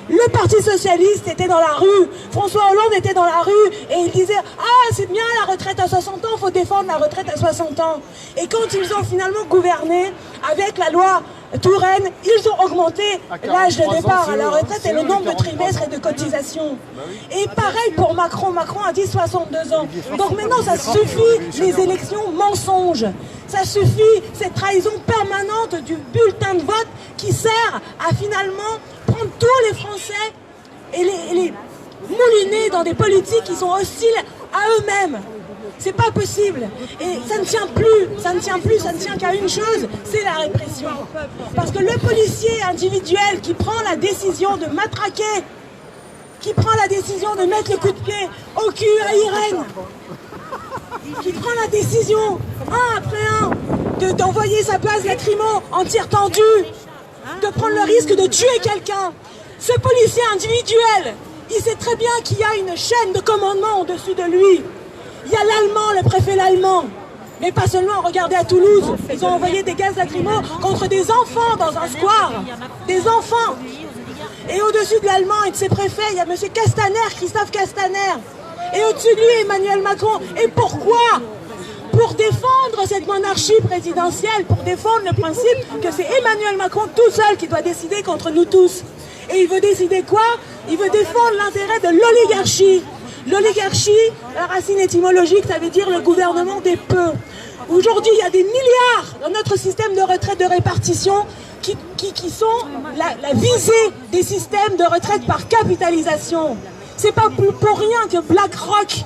Speaker 11: le Parti Socialiste était dans la rue, François Hollande était dans la rue et il disait « Ah, c'est bien la retraite à 60 ans, il faut défendre la retraite à 60 ans ». Et quand ils ont finalement gouverné avec la loi Touraine, ils ont augmenté l'âge de départ à la retraite et le nombre de trimestres et de cotisations. Et pareil pour Macron, Macron a dit 62 ans. Donc maintenant ça suffit les élections mensonges. Ça suffit cette trahison permanente du bulletin de vote qui sert à finalement prendre tous les Français et les mouliner dans des politiques qui sont hostiles à eux-mêmes. C'est pas possible. Et ça ne tient plus, ça ne tient qu'à une chose, c'est la répression. Parce que le policier individuel qui prend la décision de matraquer, qui prend la décision de mettre le coup de pied au cul à Irène, qui prend la décision, un après un, d'envoyer sa base lacrymo en tir tendu, de prendre le risque de tuer quelqu'un. Ce policier individuel, il sait très bien qu'il y a une chaîne de commandement au-dessus de lui. Il y a l'Allemand, le préfet l'Allemand. Mais pas seulement, regardez à Toulouse, ils ont envoyé des gaz lacrymaux contre des enfants dans un square. Des enfants. Et au-dessus de l'Allemand et de ses préfets, il y a M. Castaner, Christophe Castaner. Et au-dessus de lui, Emmanuel Macron. Et pourquoi? Pour défendre cette monarchie présidentielle, pour défendre le principe que c'est Emmanuel Macron tout seul qui doit décider contre nous tous. Et il veut décider quoi? Il veut défendre l'intérêt de l'oligarchie. L'oligarchie, la racine étymologique, ça veut dire le gouvernement des peu. Aujourd'hui, il y a des milliards dans notre système de retraite de répartition qui sont la visée des systèmes de retraite par capitalisation. C'est pas pour rien que BlackRock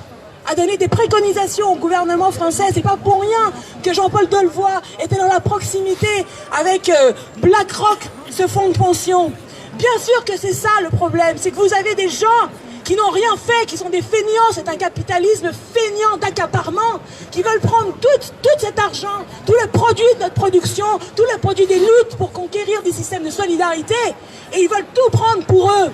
Speaker 11: a donné des préconisations au gouvernement français. C'est pas pour rien que Jean-Paul Delevoye était dans la proximité avec BlackRock, ce fonds de pension. Bien sûr que c'est ça le problème, c'est que vous avez des gens qui n'ont rien fait, qui sont des feignants, c'est un capitalisme feignant d'accaparement, qui veulent prendre tout cet argent, tous les produits de notre production, tous les produits des luttes pour conquérir des systèmes de solidarité, et ils veulent tout prendre pour eux.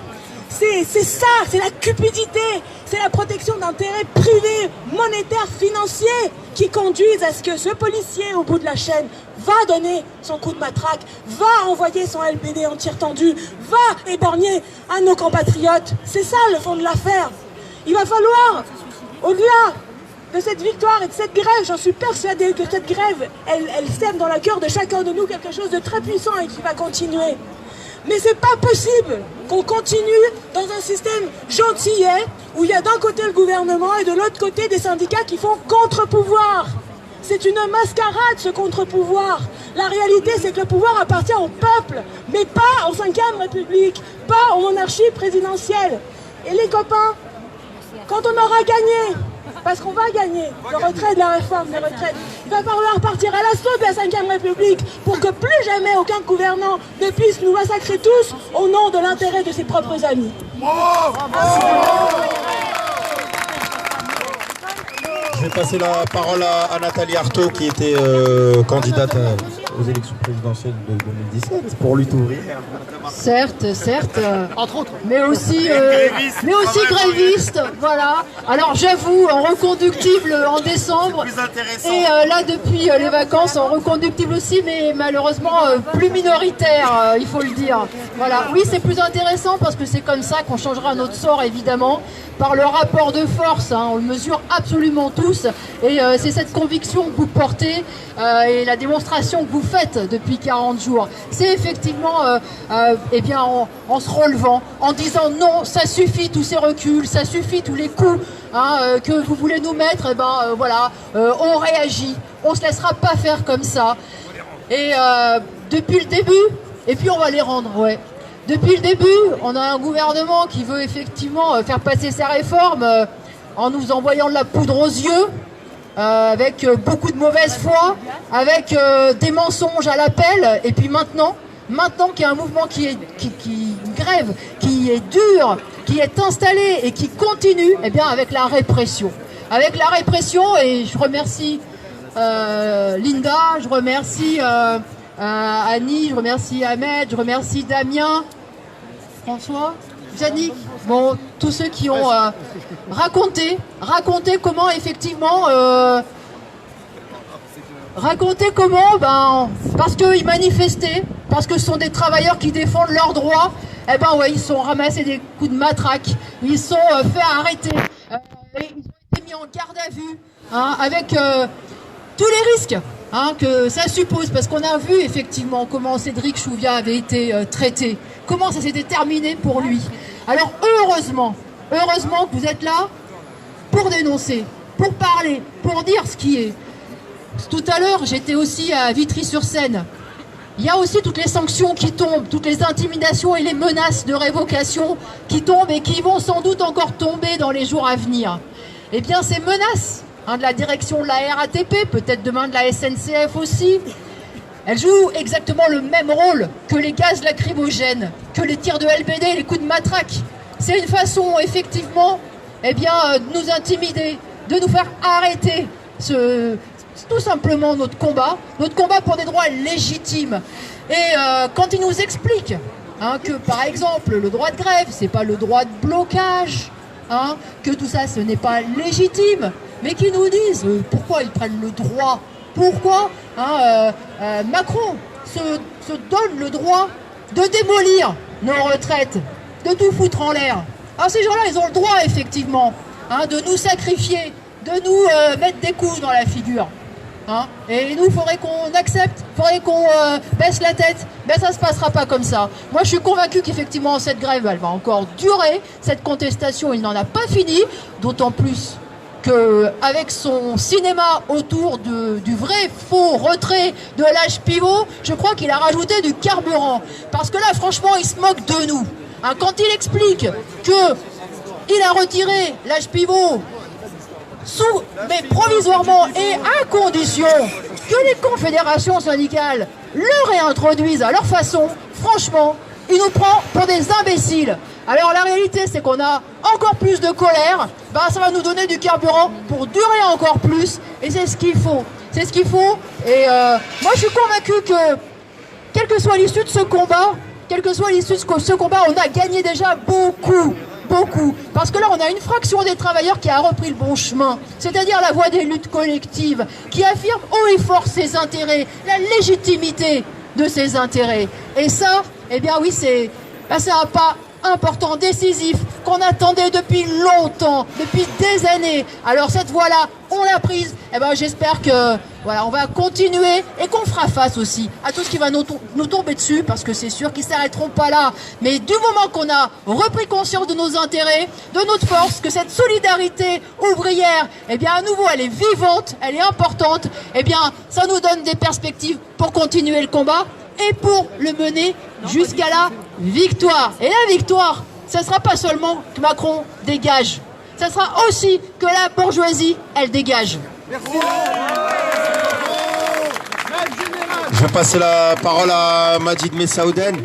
Speaker 11: C'est ça, c'est la cupidité, c'est la protection d'intérêts privés, monétaires, financiers, qui conduisent à ce que ce policier au bout de la chaîne va donner son coup de matraque, va envoyer son LBD en tir tendu, va épargner un de nos compatriotes. C'est ça le fond de l'affaire. Il va falloir, au-delà de cette victoire et de cette grève, j'en suis persuadée que cette grève, elle sème dans le cœur de chacun de nous quelque chose de très puissant et qui va continuer. Mais c'est pas possible qu'on continue dans un système gentillet où il y a d'un côté le gouvernement et de l'autre côté des syndicats qui font contre-pouvoir. C'est une mascarade ce contre-pouvoir. La réalité c'est que le pouvoir appartient au peuple, mais pas en 5e République, pas aux monarchies présidentielles. Et les copains, quand on aura gagné, parce qu'on va gagner le retrait de la réforme des retraites, il va falloir partir à l'assaut de la 5e République pour que plus jamais aucun gouvernant ne puisse nous massacrer tous au nom de l'intérêt de ses propres amis.
Speaker 1: Je vais passer la parole à Nathalie Arthaud qui était candidate aux élections présidentielles de 2017 pour lutte ouvrière.
Speaker 12: Certes, entre autres, mais aussi gréviste, voilà. Alors j'avoue, en reconductible en décembre, et là depuis les vacances en reconductible aussi, mais malheureusement plus minoritaire, il faut le dire. Voilà, oui c'est plus intéressant parce que c'est comme ça qu'on changera notre sort évidemment, par le rapport de force, hein, on le mesure absolument tous, et c'est cette conviction que vous portez et la démonstration que vous faites depuis 40 jours. C'est effectivement eh bien, en se relevant, en disant non, ça suffit tous ces reculs, ça suffit tous les coups que vous voulez nous mettre, et ben voilà, on réagit, on se laissera pas faire comme ça. Et depuis le début, et puis on va les rendre, ouais. Depuis le début, on a un gouvernement qui veut effectivement faire passer ses réformes en nous envoyant de la poudre aux yeux, avec beaucoup de mauvaise foi, avec des mensonges à l'appel, et puis maintenant qu'il y a un mouvement une grève, qui est dur, qui est installé et qui continue, eh bien avec la répression. Avec la répression, et je remercie Linda, je remercie Annie, je remercie Ahmed, je remercie Damien, François, Yannick, bon, tous ceux qui ont raconté comment effectivement, parce qu'ils manifestaient, parce que ce sont des travailleurs qui défendent leurs droits, eh ben ouais, ils sont ramassés des coups de matraque, ils sont fait arrêter, et ils ont été mis en garde à vue, hein, avec tous les risques que ça suppose, parce qu'on a vu effectivement comment Cédric Chouviat avait été traité, comment ça s'était terminé pour lui. Alors heureusement que vous êtes là pour dénoncer, pour parler, pour dire ce qui est. Tout à l'heure, j'étais aussi à Vitry-sur-Seine. Il y a aussi toutes les sanctions qui tombent, toutes les intimidations et les menaces de révocation qui tombent et qui vont sans doute encore tomber dans les jours à venir. Eh bien, ces menaces de la direction de la RATP, peut-être demain de la SNCF aussi, elles jouent exactement le même rôle que les gaz lacrymogènes, que les tirs de LBD, les coups de matraque. C'est une façon, effectivement, eh bien, de nous intimider, de nous faire arrêter tout simplement notre combat pour des droits légitimes. Et quand ils nous expliquent que, par exemple, le droit de grève, c'est pas le droit de blocage, que tout ça, ce n'est pas légitime, mais qui nous disent pourquoi ils prennent le droit, pourquoi Macron se donne le droit de démolir nos retraites, de tout foutre en l'air. Alors ces gens-là, ils ont le droit, effectivement, de nous sacrifier, de nous mettre des coups dans la figure. Et nous, il faudrait qu'on accepte, il faudrait qu'on baisse la tête. Ben ça ne se passera pas comme ça. Moi, je suis convaincu qu'effectivement, cette grève, elle va encore durer. Cette contestation, il n'en a pas fini. D'autant plus qu'avec son cinéma autour du vrai faux retrait de l'âge pivot, je crois qu'il a rajouté du carburant. Parce que là, franchement, il se moque de nous. Quand il explique qu'il a retiré l'âge pivot mais provisoirement et à condition que les confédérations syndicales le réintroduisent à leur façon, franchement, il nous prend pour des imbéciles. Alors la réalité, c'est qu'on a encore plus de colère, ça va nous donner du carburant pour durer encore plus, et c'est ce qu'il faut. C'est ce qu'il faut, et moi je suis convaincu que, quelle que soit l'issue de ce combat, on a gagné déjà beaucoup. Parce que là, on a une fraction des travailleurs qui a repris le bon chemin, c'est-à-dire la voie des luttes collectives, qui affirme haut et fort ses intérêts, la légitimité de ses intérêts. Et ça, eh bien oui, c'est un pas important, décisif, qu'on attendait depuis longtemps, depuis des années. Alors cette voie-là, on l'a prise. Eh ben j'espère que voilà, on va continuer et qu'on fera face aussi à tout ce qui va nous tomber dessus, parce que c'est sûr qu'ils s'arrêteront pas là. Mais du moment qu'on a repris conscience de nos intérêts, de notre force, que cette solidarité ouvrière, eh bien à nouveau, elle est vivante, elle est importante, eh bien ça nous donne des perspectives pour continuer le combat et pour le mener jusqu'à la victoire. Et la victoire, ce ne sera pas seulement que Macron dégage, ce sera aussi que la bourgeoisie, elle dégage. Merci.
Speaker 5: Je vais passer la parole à Majid Messaouden.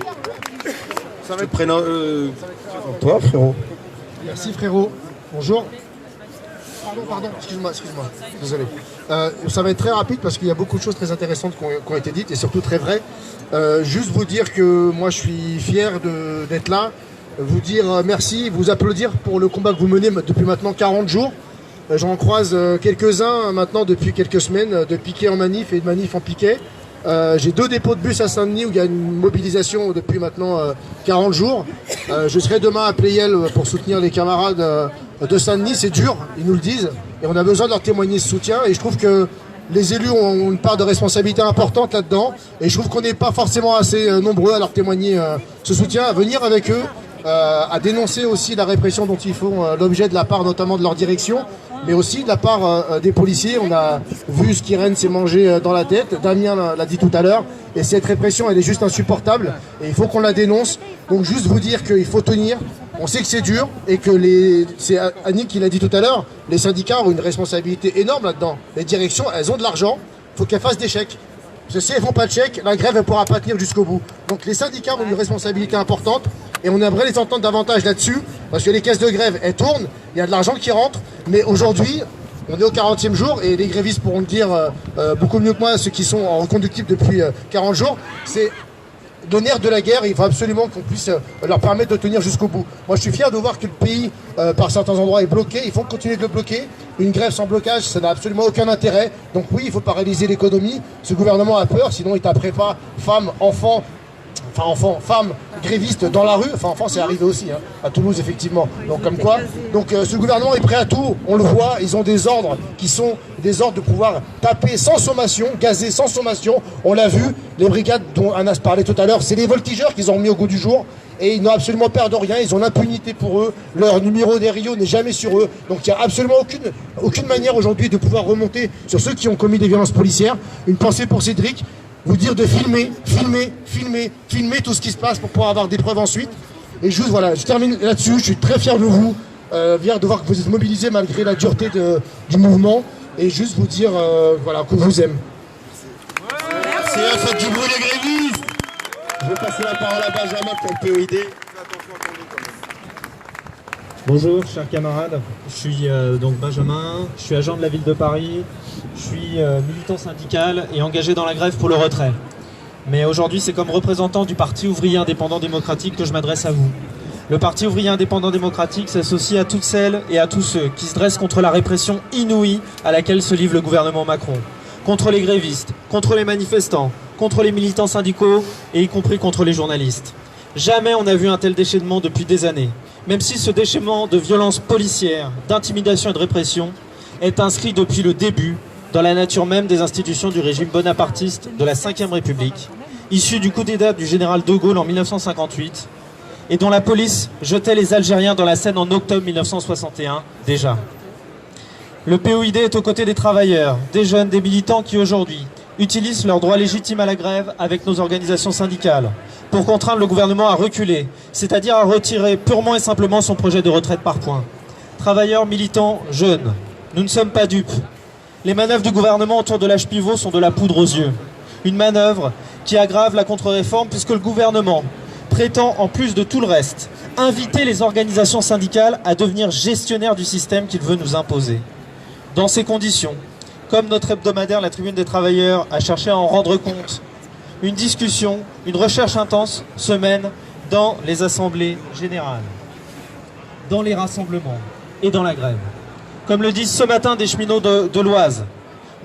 Speaker 5: Ça va être prénom. Toi, frérot.
Speaker 13: Merci, frérot. Bonjour. Pardon, excuse-moi, désolé. Ça va être très rapide parce qu'il y a beaucoup de choses très intéressantes qui ont été dites et surtout très vraies. Juste vous dire que moi je suis fier d'être là, vous dire merci, vous applaudir pour le combat que vous menez depuis maintenant 40 jours. J'en croise quelques-uns maintenant depuis quelques semaines, de piquet en manif et de manif en piquet. J'ai 2 dépôts de bus à Saint-Denis où il y a une mobilisation depuis maintenant 40 jours. Je serai demain à Pleyel pour soutenir les camarades de Saint-Denis. C'est dur, ils nous le disent, et on a besoin de leur témoigner ce soutien. Et je trouve que les élus ont une part de responsabilité importante là-dedans. Et je trouve qu'on n'est pas forcément assez nombreux à leur témoigner ce soutien, à venir avec eux, à dénoncer aussi la répression dont ils font l'objet de la part notamment de leur direction. mais aussi de la part des policiers. On a vu ce qu'Irène s'est mangé dans la tête, Damien l'a dit tout à l'heure, et cette répression elle est juste insupportable et il faut qu'on la dénonce. Donc juste vous dire qu'il faut tenir, on sait que c'est dur et que c'est Annick qui l'a dit tout à l'heure, les syndicats ont une responsabilité énorme là-dedans. Les directions, elles ont de l'argent, il faut qu'elles fassent des chèques. Parce que si elles ne font pas de chèques, la grève ne pourra pas tenir jusqu'au bout. Donc les syndicats ont une responsabilité importante et on aimerait les entendre davantage là-dessus parce que les caisses de grève, elles tournent, il y a de l'argent qui rentre, mais aujourd'hui, on est au 40e jour et les grévistes pourront le dire beaucoup mieux que moi, ceux qui sont en reconductible depuis 40 jours, c'est le nerf de la guerre, il faut absolument qu'on puisse leur permettre de tenir jusqu'au bout. Moi je suis fier de voir que le pays, par certains endroits, est bloqué, il faut continuer de le bloquer. Une grève sans blocage, ça n'a absolument aucun intérêt. Donc oui, il faut paralyser l'économie. Ce gouvernement a peur, sinon il taperait pas femmes, enfants, femmes grévistes dans la rue. Enfin, enfants, c'est arrivé aussi, hein, à Toulouse, effectivement. Donc, comme quoi. Donc, ce gouvernement est prêt à tout. On le voit, ils ont des ordres qui sont des ordres de pouvoir taper sans sommation, gazer sans sommation. On l'a vu, les brigades dont Anas parlait tout à l'heure, c'est les voltigeurs qu'ils ont mis au goût du jour. Et ils n'ont absolument peur de rien, ils ont l'impunité pour eux, leur numéro des Rio n'est jamais sur eux. Donc il n'y a absolument aucune manière aujourd'hui de pouvoir remonter sur ceux qui ont commis des violences policières. Une pensée pour Cédric, vous dire de filmer tout ce qui se passe pour pouvoir avoir des preuves ensuite. Et juste voilà, je termine là-dessus, je suis très fier de vous, fier de voir que vous êtes mobilisés malgré la dureté du mouvement. Et juste vous dire voilà, qu'on vous aime.
Speaker 5: Merci, faites du bruit les grévistes. Je vais passer la parole à Benjamin pour le POID.
Speaker 14: Bonjour chers camarades, je suis donc Benjamin, je suis agent de la ville de Paris, je suis militant syndical et engagé dans la grève pour le retrait. Mais aujourd'hui c'est comme représentant du Parti ouvrier indépendant démocratique que je m'adresse à vous. Le Parti ouvrier indépendant démocratique s'associe à toutes celles et à tous ceux qui se dressent contre la répression inouïe à laquelle se livre le gouvernement Macron. Contre les grévistes, contre les manifestants, contre les militants syndicaux et y compris contre les journalistes. Jamais on n'a vu un tel déchaînement depuis des années. Même si ce déchaînement de violence policière, d'intimidation et de répression est inscrit depuis le début dans la nature même des institutions du régime bonapartiste de la Ve République, issu du coup d'État du général de Gaulle en 1958, et dont la police jetait les Algériens dans la Seine en octobre 1961 déjà. Le POID est aux côtés des travailleurs, des jeunes, des militants qui aujourd'hui utilisent leur droit légitime à la grève avec nos organisations syndicales pour contraindre le gouvernement à reculer, c'est-à-dire à retirer purement et simplement son projet de retraite par points. Travailleurs, militants, jeunes, nous ne sommes pas dupes. Les manœuvres du gouvernement autour de l'âge pivot sont de la poudre aux yeux. Une manœuvre qui aggrave la contre-réforme puisque le gouvernement prétend, en plus de tout le reste, inviter les organisations syndicales à devenir gestionnaires du système qu'il veut nous imposer. Dans ces conditions, comme notre hebdomadaire La Tribune des Travailleurs a cherché à en rendre compte, une discussion, une recherche intense se mène dans les assemblées générales, dans les rassemblements et dans la grève. Comme le disent ce matin des cheminots de l'Oise,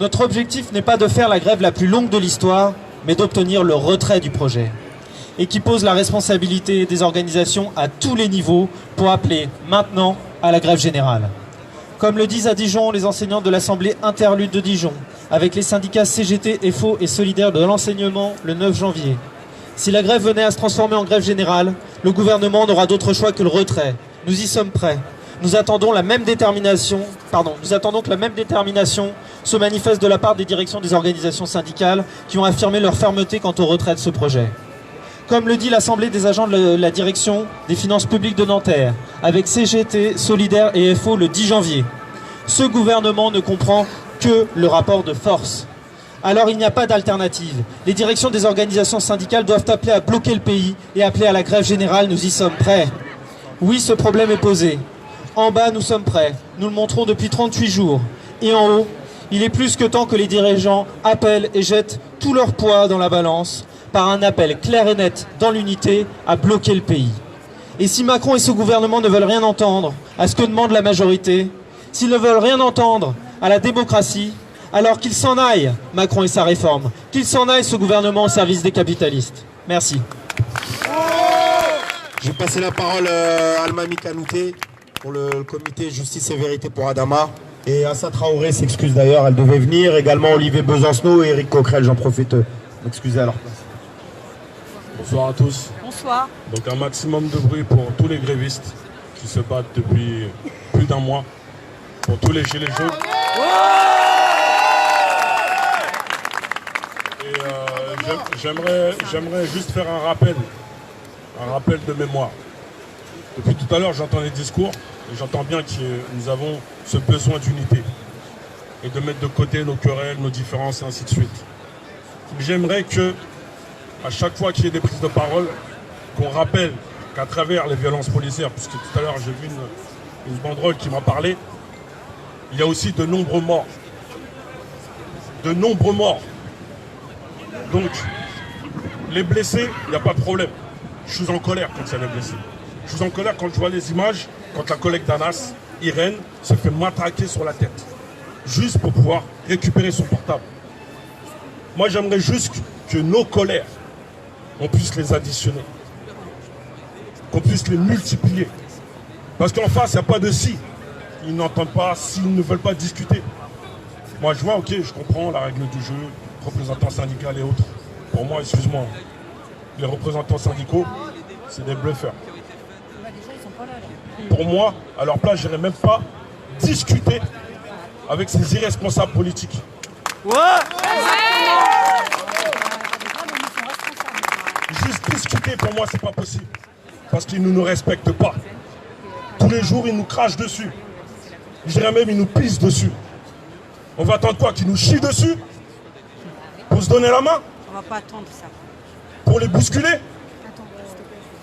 Speaker 14: notre objectif n'est pas de faire la grève la plus longue de l'histoire, mais d'obtenir le retrait du projet. Et qui pose la responsabilité des organisations à tous les niveaux pour appeler maintenant à la grève générale. Comme le disent à Dijon les enseignants de l'Assemblée interlude de Dijon, avec les syndicats CGT, FO et Solidaires de l'enseignement le 9 janvier. Si la grève venait à se transformer en grève générale, le gouvernement n'aura d'autre choix que le retrait. Nous y sommes prêts. Nous attendons que la même détermination se manifeste de la part des directions des organisations syndicales qui ont affirmé leur fermeté quant au retrait de ce projet. Comme le dit l'Assemblée des agents de la direction des finances publiques de Nanterre, avec CGT, Solidaires et FO le 10 janvier. Ce gouvernement ne comprend que le rapport de force. Alors il n'y a pas d'alternative. Les directions des organisations syndicales doivent appeler à bloquer le pays et appeler à la grève générale. Nous y sommes prêts. Oui, ce problème est posé. En bas, nous sommes prêts. Nous le montrons depuis 38 jours. Et en haut, il est plus que temps que les dirigeants appellent et jettent tout leur poids dans la balance par un appel clair et net dans l'unité à bloquer le pays. Et si Macron et ce gouvernement ne veulent rien entendre à ce que demande la majorité, s'ils ne veulent rien entendre à la démocratie, alors qu'ils s'en aillent, Macron et sa réforme, qu'ils s'en aillent ce gouvernement au service des capitalistes. Merci.
Speaker 5: Je vais passer la parole à Almami Kanouté pour le comité Justice et Vérité pour Adama. Et Assa Traoré s'excuse d'ailleurs, elle devait venir. Également Olivier Besancenot et Éric Coquerel, j'en profite m'excuser à leur place.
Speaker 15: Bonsoir à tous.
Speaker 16: Bonsoir.
Speaker 15: Donc un maximum de bruit pour tous les grévistes qui se battent depuis plus d'un mois pour tous les gilets jaunes. Et j'aimerais juste faire un rappel de mémoire. Depuis tout à l'heure, j'entends les discours et j'entends bien que nous avons ce besoin d'unité et de mettre de côté nos querelles, nos différences et ainsi de suite. J'aimerais que, à chaque fois qu'il y ait des prises de parole, qu'on rappelle qu'à travers les violences policières, puisque tout à l'heure j'ai vu une banderole qui m'a parlé, il y a aussi de nombreux morts. De nombreux morts. Donc, les blessés, il n'y a pas de problème. Je suis en colère quand il y a des blessés. Je suis en colère quand je vois les images, quand la collègue d'Anas, Irène, se fait matraquer sur la tête. Juste pour pouvoir récupérer son portable. Moi, j'aimerais juste que nos colères, on puisse les additionner. Qu'on puisse les multiplier. Parce qu'en face, il n'y a pas de si. Ils n'entendent pas, s'ils ne veulent pas discuter. Moi, je vois, ok, je comprends la règle du jeu, représentants syndicaux et autres. Pour moi, excuse-moi, les représentants syndicaux, c'est des bluffeurs. Pour moi, à leur place, je n'irais même pas discuter avec ces irresponsables politiques. Juste discuter, pour moi, c'est pas possible. Parce qu'ils ne nous respectent pas. Tous les jours, ils nous crachent dessus. Je dirais même, ils nous pissent dessus. On va attendre quoi? Qu'ils nous chient dessus? Pour se donner la main?
Speaker 16: On va pas attendre ça.
Speaker 15: Pour les bousculer?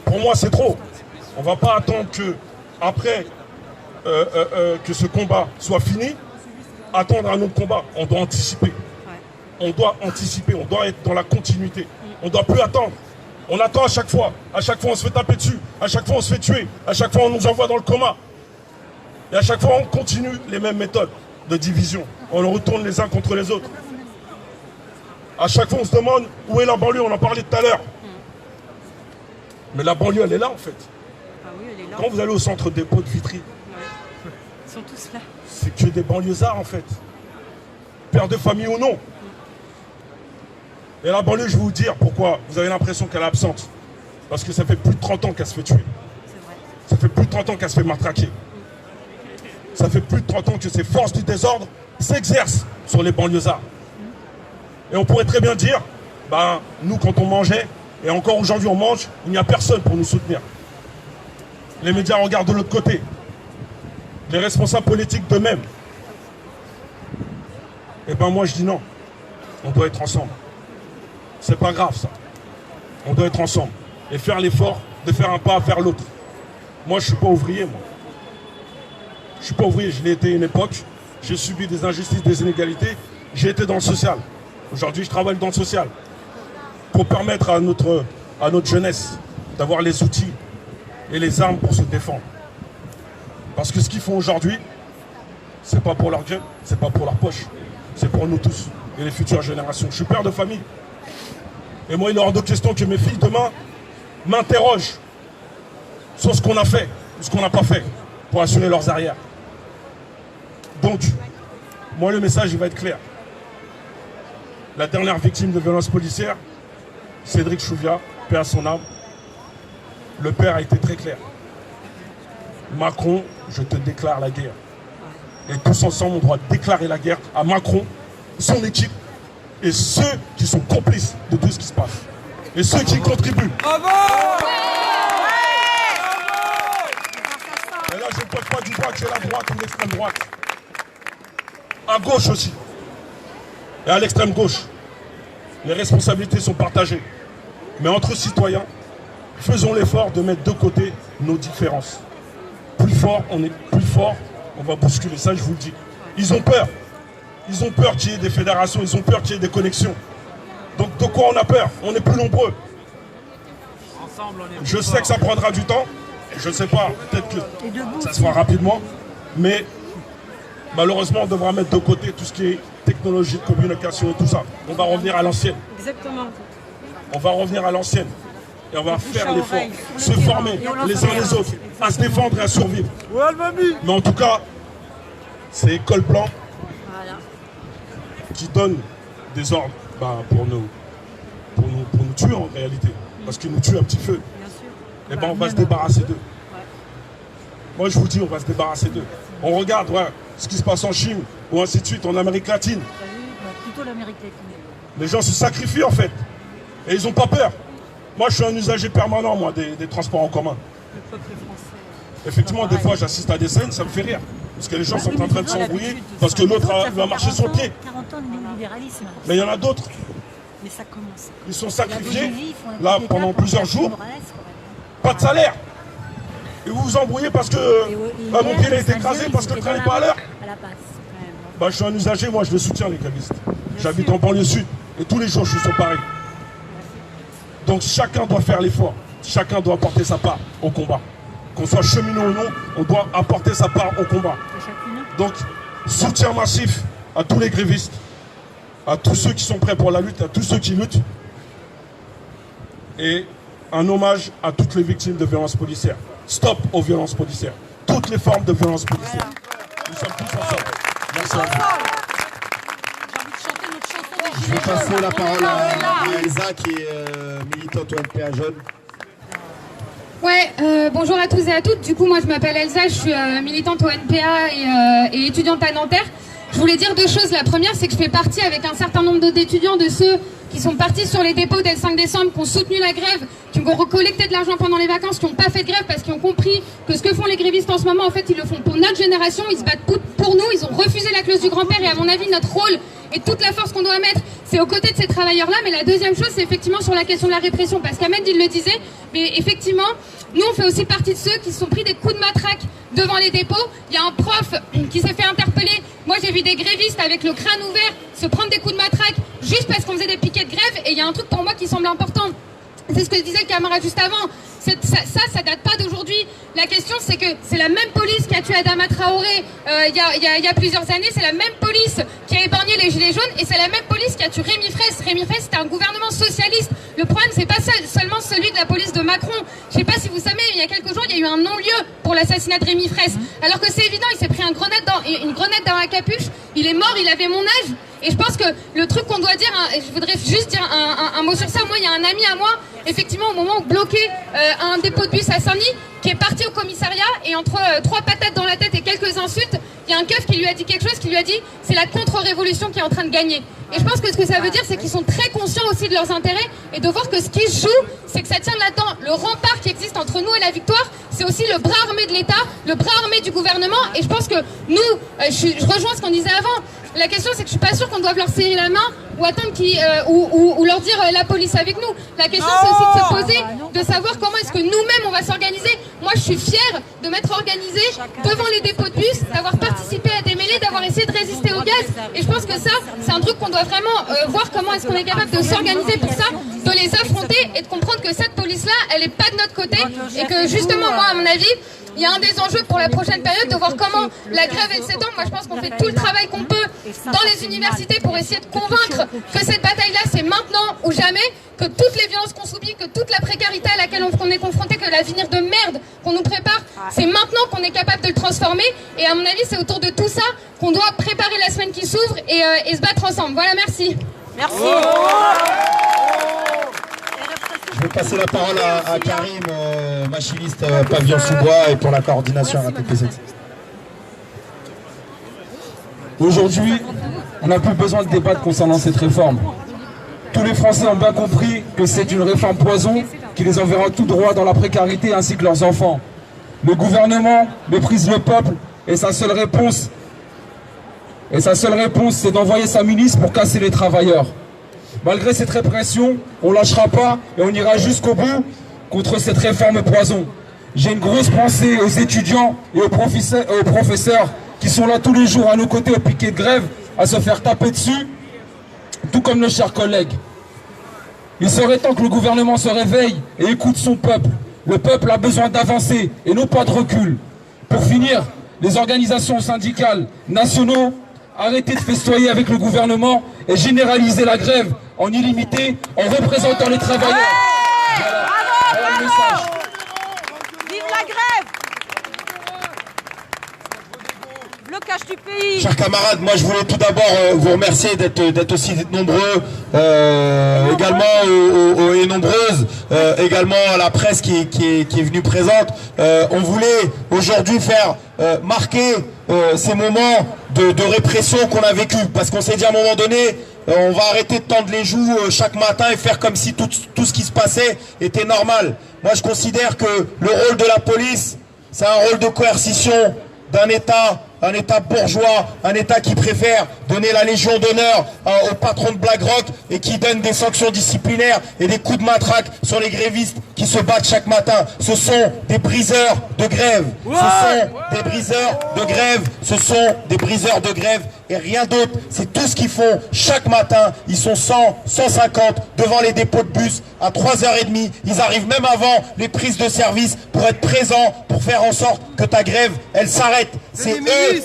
Speaker 15: Pour moi, c'est trop. On va pas attendre que, après que ce combat soit fini, attendre un autre combat. On doit anticiper. On doit anticiper, on doit être dans la continuité. On ne doit plus attendre. On attend à chaque fois. À chaque fois, on se fait taper dessus. À chaque fois, on se fait tuer. À chaque fois, on nous envoie dans le coma. Et à chaque fois, on continue les mêmes méthodes de division. On retourne les uns contre les autres. À chaque fois, on se demande où est la banlieue. On en parlait tout à l'heure. Mais la banlieue, elle est là, en fait.
Speaker 16: Ah oui, elle est là.
Speaker 15: Quand vous allez au centre dépôt de Vitry,
Speaker 16: ils sont tous là.
Speaker 15: c'est que des banlieusards, en fait. Père de famille ou non. Et la banlieue, je vais vous dire pourquoi vous avez l'impression qu'elle est absente. Parce que ça fait plus de 30 ans qu'elle se fait tuer. Ça fait plus de 30 ans qu'elle se fait matraquer. Ça fait plus de 30 ans que ces forces du désordre s'exercent sur les banlieusards. Et on pourrait très bien dire, ben, nous quand on mangeait, et encore aujourd'hui on mange, il n'y a personne pour nous soutenir. Les médias regardent de l'autre côté. Les responsables politiques d'eux-mêmes. Et ben moi je dis non. On doit être ensemble. C'est pas grave ça. On doit être ensemble. Et faire l'effort de faire un pas vers l'autre. Moi je suis pas ouvrier, moi. Je suis pas ouvrier, je l'ai été à une époque. J'ai subi des injustices, des inégalités. J'ai été dans le social. Aujourd'hui je travaille dans le social. Pour permettre à notre jeunesse d'avoir les outils et les armes pour se défendre. Parce que ce qu'ils font aujourd'hui, c'est pas pour leur gueule, c'est pas pour leur poche. C'est pour nous tous et les futures générations. Je suis père de famille. Et moi, il est hors de question que mes filles, demain, m'interrogent sur ce qu'on a fait ou ce qu'on n'a pas fait pour assurer leurs arrières. Donc, moi, le message, il va être clair. La dernière victime de violences policières, Cédric Chouviat, paix à son âme, le père a été très clair. Macron, je te déclare la guerre. Et tous ensemble, on doit déclarer la guerre à Macron, son équipe, et ceux qui sont complices de tout ce qui se passe. Et ceux qui contribuent.
Speaker 17: Bravo!
Speaker 15: Et là, je ne pointe pas du doigt que c'est la droite ou l'extrême droite. À gauche aussi. Et à l'extrême gauche. Les responsabilités sont partagées. Mais entre citoyens, faisons l'effort de mettre de côté nos différences. Plus fort, on est plus fort, on va bousculer. Ça, je vous le dis. Ils ont peur. Ils ont peur qu'il y ait des fédérations, ils ont peur qu'il y ait des connexions. Donc de quoi on a peur? On est plus nombreux. Je sais que ça prendra du temps. Je ne sais pas, peut-être que ça se fera rapidement. Mais malheureusement, on devra mettre de côté tout ce qui est technologie de communication et tout ça. On va revenir à l'ancienne.
Speaker 16: Exactement.
Speaker 15: On va revenir à l'ancienne. Et on va faire l'effort, se former les uns les autres, à se défendre et à survivre. Mais en tout cas, c'est École Blanc qui donne des ordres pour nous tuer en réalité. Parce qu'ils nous tuent un petit feu. Et ben on va se débarrasser d'eux. Moi je vous dis, on va se débarrasser d'eux. On regarde, ouais, ce qui se passe en Chine ou ainsi de suite, en Amérique latine.
Speaker 16: Plutôt l'Amérique latine.
Speaker 15: Les gens se sacrifient en fait. Et ils n'ont pas peur. Moi, je suis un usager permanent, moi, des transports en commun.
Speaker 16: Le peuple français.
Speaker 15: Effectivement, des fois, j'assiste à des scènes, ça me fait rire. Parce que les gens sont en train de s'embrouiller parce que l'autre va marcher sur le pied.
Speaker 16: 40 ans de libéralisme.
Speaker 15: Mais il y en a d'autres.
Speaker 16: Mais ça commence.
Speaker 15: Ils sont sacrifiés, là, pendant plusieurs jours. Pas de salaire. Et vous vous embrouillez parce que mon pied a été écrasé, parce que le train n'est pas à l'heure. Bah, je suis un usager, moi, je le soutiens, les grévistes. J'habite en banlieue sud. Et tous les jours, je suis sur Paris. Donc, chacun doit faire l'effort. Chacun doit apporter sa part au combat. Qu'on soit cheminot ou non, on doit apporter sa part au combat. Donc, soutien massif à tous les grévistes, à tous ceux qui sont prêts pour la lutte, à tous ceux qui luttent. Et un hommage à toutes les victimes de violences policières. Stop aux violences policières. Toutes les formes de violences policières. Nous sommes tous ensemble. Merci à vous.
Speaker 1: Je vais passer la parole à Elsa qui est militante au NPA Jeune.
Speaker 17: Ouais, bonjour à tous et à toutes. Du coup, moi, je m'appelle Elsa, je suis militante au NPA et étudiante à Nanterre. Je voulais dire deux choses. La première, c'est que je fais partie avec un certain nombre d'étudiants de ceux qui sont partis sur les dépôts dès le 5 décembre, qui ont soutenu la grève, qui ont recollecté de l'argent pendant les vacances, qui n'ont pas fait de grève parce qu'ils ont compris que ce que font les grévistes en ce moment, en fait, ils le font pour notre génération, ils se battent pour nous, ils ont refusé la clause du grand-père et à mon avis, notre rôle et toute la force qu'on doit mettre, c'est aux côtés de ces travailleurs-là. Mais la deuxième chose, c'est effectivement sur la question de la répression, parce qu'Ahmed, il le disait, mais effectivement, nous, on fait aussi partie de ceux qui se sont pris des coups de matraque devant les dépôts. Il y a un prof qui s'est fait interpeller. Moi, j'ai vu des grévistes avec le crâne ouvert se prendre des coups de matraque juste parce qu'on faisait des piquets de grève. Et il y a un truc pour moi qui semble important. C'est ce que disait le camarade juste avant. Ça date pas d'aujourd'hui. La question, c'est que c'est la même police qui a tué Adama Traoré il y a plusieurs années. C'est la même police qui a épargné les Gilets jaunes. Et c'est la même police qui a tué Rémi Fraisse. Rémi Fraisse, c'était un gouvernement socialiste. Le problème, c'est pas seulement celui de la police de Macron. Je sais pas si vous savez, il y a quelques jours, il y a eu un non-lieu pour l'assassinat de Rémi Fraisse. Alors que c'est évident, il s'est pris une grenade dans la capuche. Il est mort, il avait mon âge. Et je pense que le truc qu'on doit dire, je voudrais juste dire un mot sur ça. Moi, il y a un ami à moi, effectivement, au moment où bloquait un dépôt de bus à Saint-Denis, qui est parti au commissariat et entre 3 patates dans la tête et quelques insultes, il y a un keuf qui lui a dit quelque chose, qui lui a dit c'est la contre-révolution qui est en train de gagner. Et je pense que ce que ça veut dire, c'est qu'ils sont très conscients aussi de leurs intérêts et de voir que ce qui se joue, c'est que ça tient là-dedans. Le rempart qui existe entre nous et la victoire, c'est aussi le bras armé de l'État, le bras armé du gouvernement. Et je pense que nous, je rejoins ce qu'on disait avant. La question, c'est que je suis pas sûre qu'on doive leur serrer la main ou attendre ou leur dire la police avec nous. La question, c'est aussi de se poser, de savoir comment est-ce que nous-mêmes on va s'organiser. Moi, je suis fière de m'être organisée devant les dépôts de bus, d'avoir participé à des mêlées, d'avoir essayé de résister au gaz. Et je pense que ça, c'est un truc qu'on doit vraiment voir comment est-ce qu'on est capable de s'organiser pour ça, de les affronter et de comprendre que cette police-là, elle est pas de notre côté et que justement, moi, à mon avis, il y a un des enjeux pour la prochaine période de voir comment la grève elle s'étend. Moi je pense qu'on fait tout le travail qu'on peut dans les universités pour essayer de convaincre que cette bataille-là c'est maintenant ou jamais, que toutes les violences qu'on subit, que toute la précarité à laquelle on est confronté, que l'avenir de merde qu'on nous prépare, c'est maintenant qu'on est capable de le transformer. Et à mon avis c'est autour de tout ça qu'on doit préparer la semaine qui s'ouvre et se battre ensemble. Voilà, merci.
Speaker 16: Merci.
Speaker 1: Je vais passer la parole à Karim, machiniste pavillon sous-bois et pour la coordination RATP7.
Speaker 18: Aujourd'hui, on n'a plus besoin de débattre concernant cette réforme. Tous les Français ont bien compris que c'est une réforme poison qui les enverra tout droit dans la précarité ainsi que leurs enfants. Le gouvernement méprise le peuple et sa seule réponse, c'est d'envoyer sa milice pour casser les travailleurs. Malgré cette répression, on ne lâchera pas et on ira jusqu'au bout contre cette réforme poison. J'ai une grosse pensée aux étudiants et aux professeurs qui sont là tous les jours à nos côtés au piquet de grève, à se faire taper dessus, tout comme nos chers collègues. Il serait temps que le gouvernement se réveille et écoute son peuple. Le peuple a besoin d'avancer et non pas de recul. Pour finir, les organisations syndicales nationaux, arrêtez de festoyer avec le gouvernement et généraliser la grève en illimité en représentant les travailleurs. Voilà le message.
Speaker 16: Vive la grève! Blocage du pays.
Speaker 1: Chers camarades, moi je voulais tout d'abord vous remercier d'être aussi nombreux, également et nombreuses, également à la presse qui est venue présente. On voulait aujourd'hui faire marquer ces moments de répression qu'on a vécu, parce qu'on s'est dit à un moment donné, on va arrêter de tendre les joues chaque matin et faire comme si tout ce qui se passait était normal. Moi je considère que le rôle de la police, c'est un rôle de coercition d'un État bourgeois, un État qui préfère donner la Légion d'honneur au patron de BlackRock et qui donne des sanctions disciplinaires et des coups de matraque sur les grévistes qui se battent chaque matin. Ce sont des briseurs de grève. Ce sont des briseurs de grève. Ce sont des briseurs de grève et rien d'autre. C'est tout ce qu'ils font chaque matin. Ils sont 100, 150 devant les dépôts de bus à 3h30. Ils arrivent même avant les prises de service pour être présents, pour faire en sorte que ta grève, elle s'arrête. C'est eux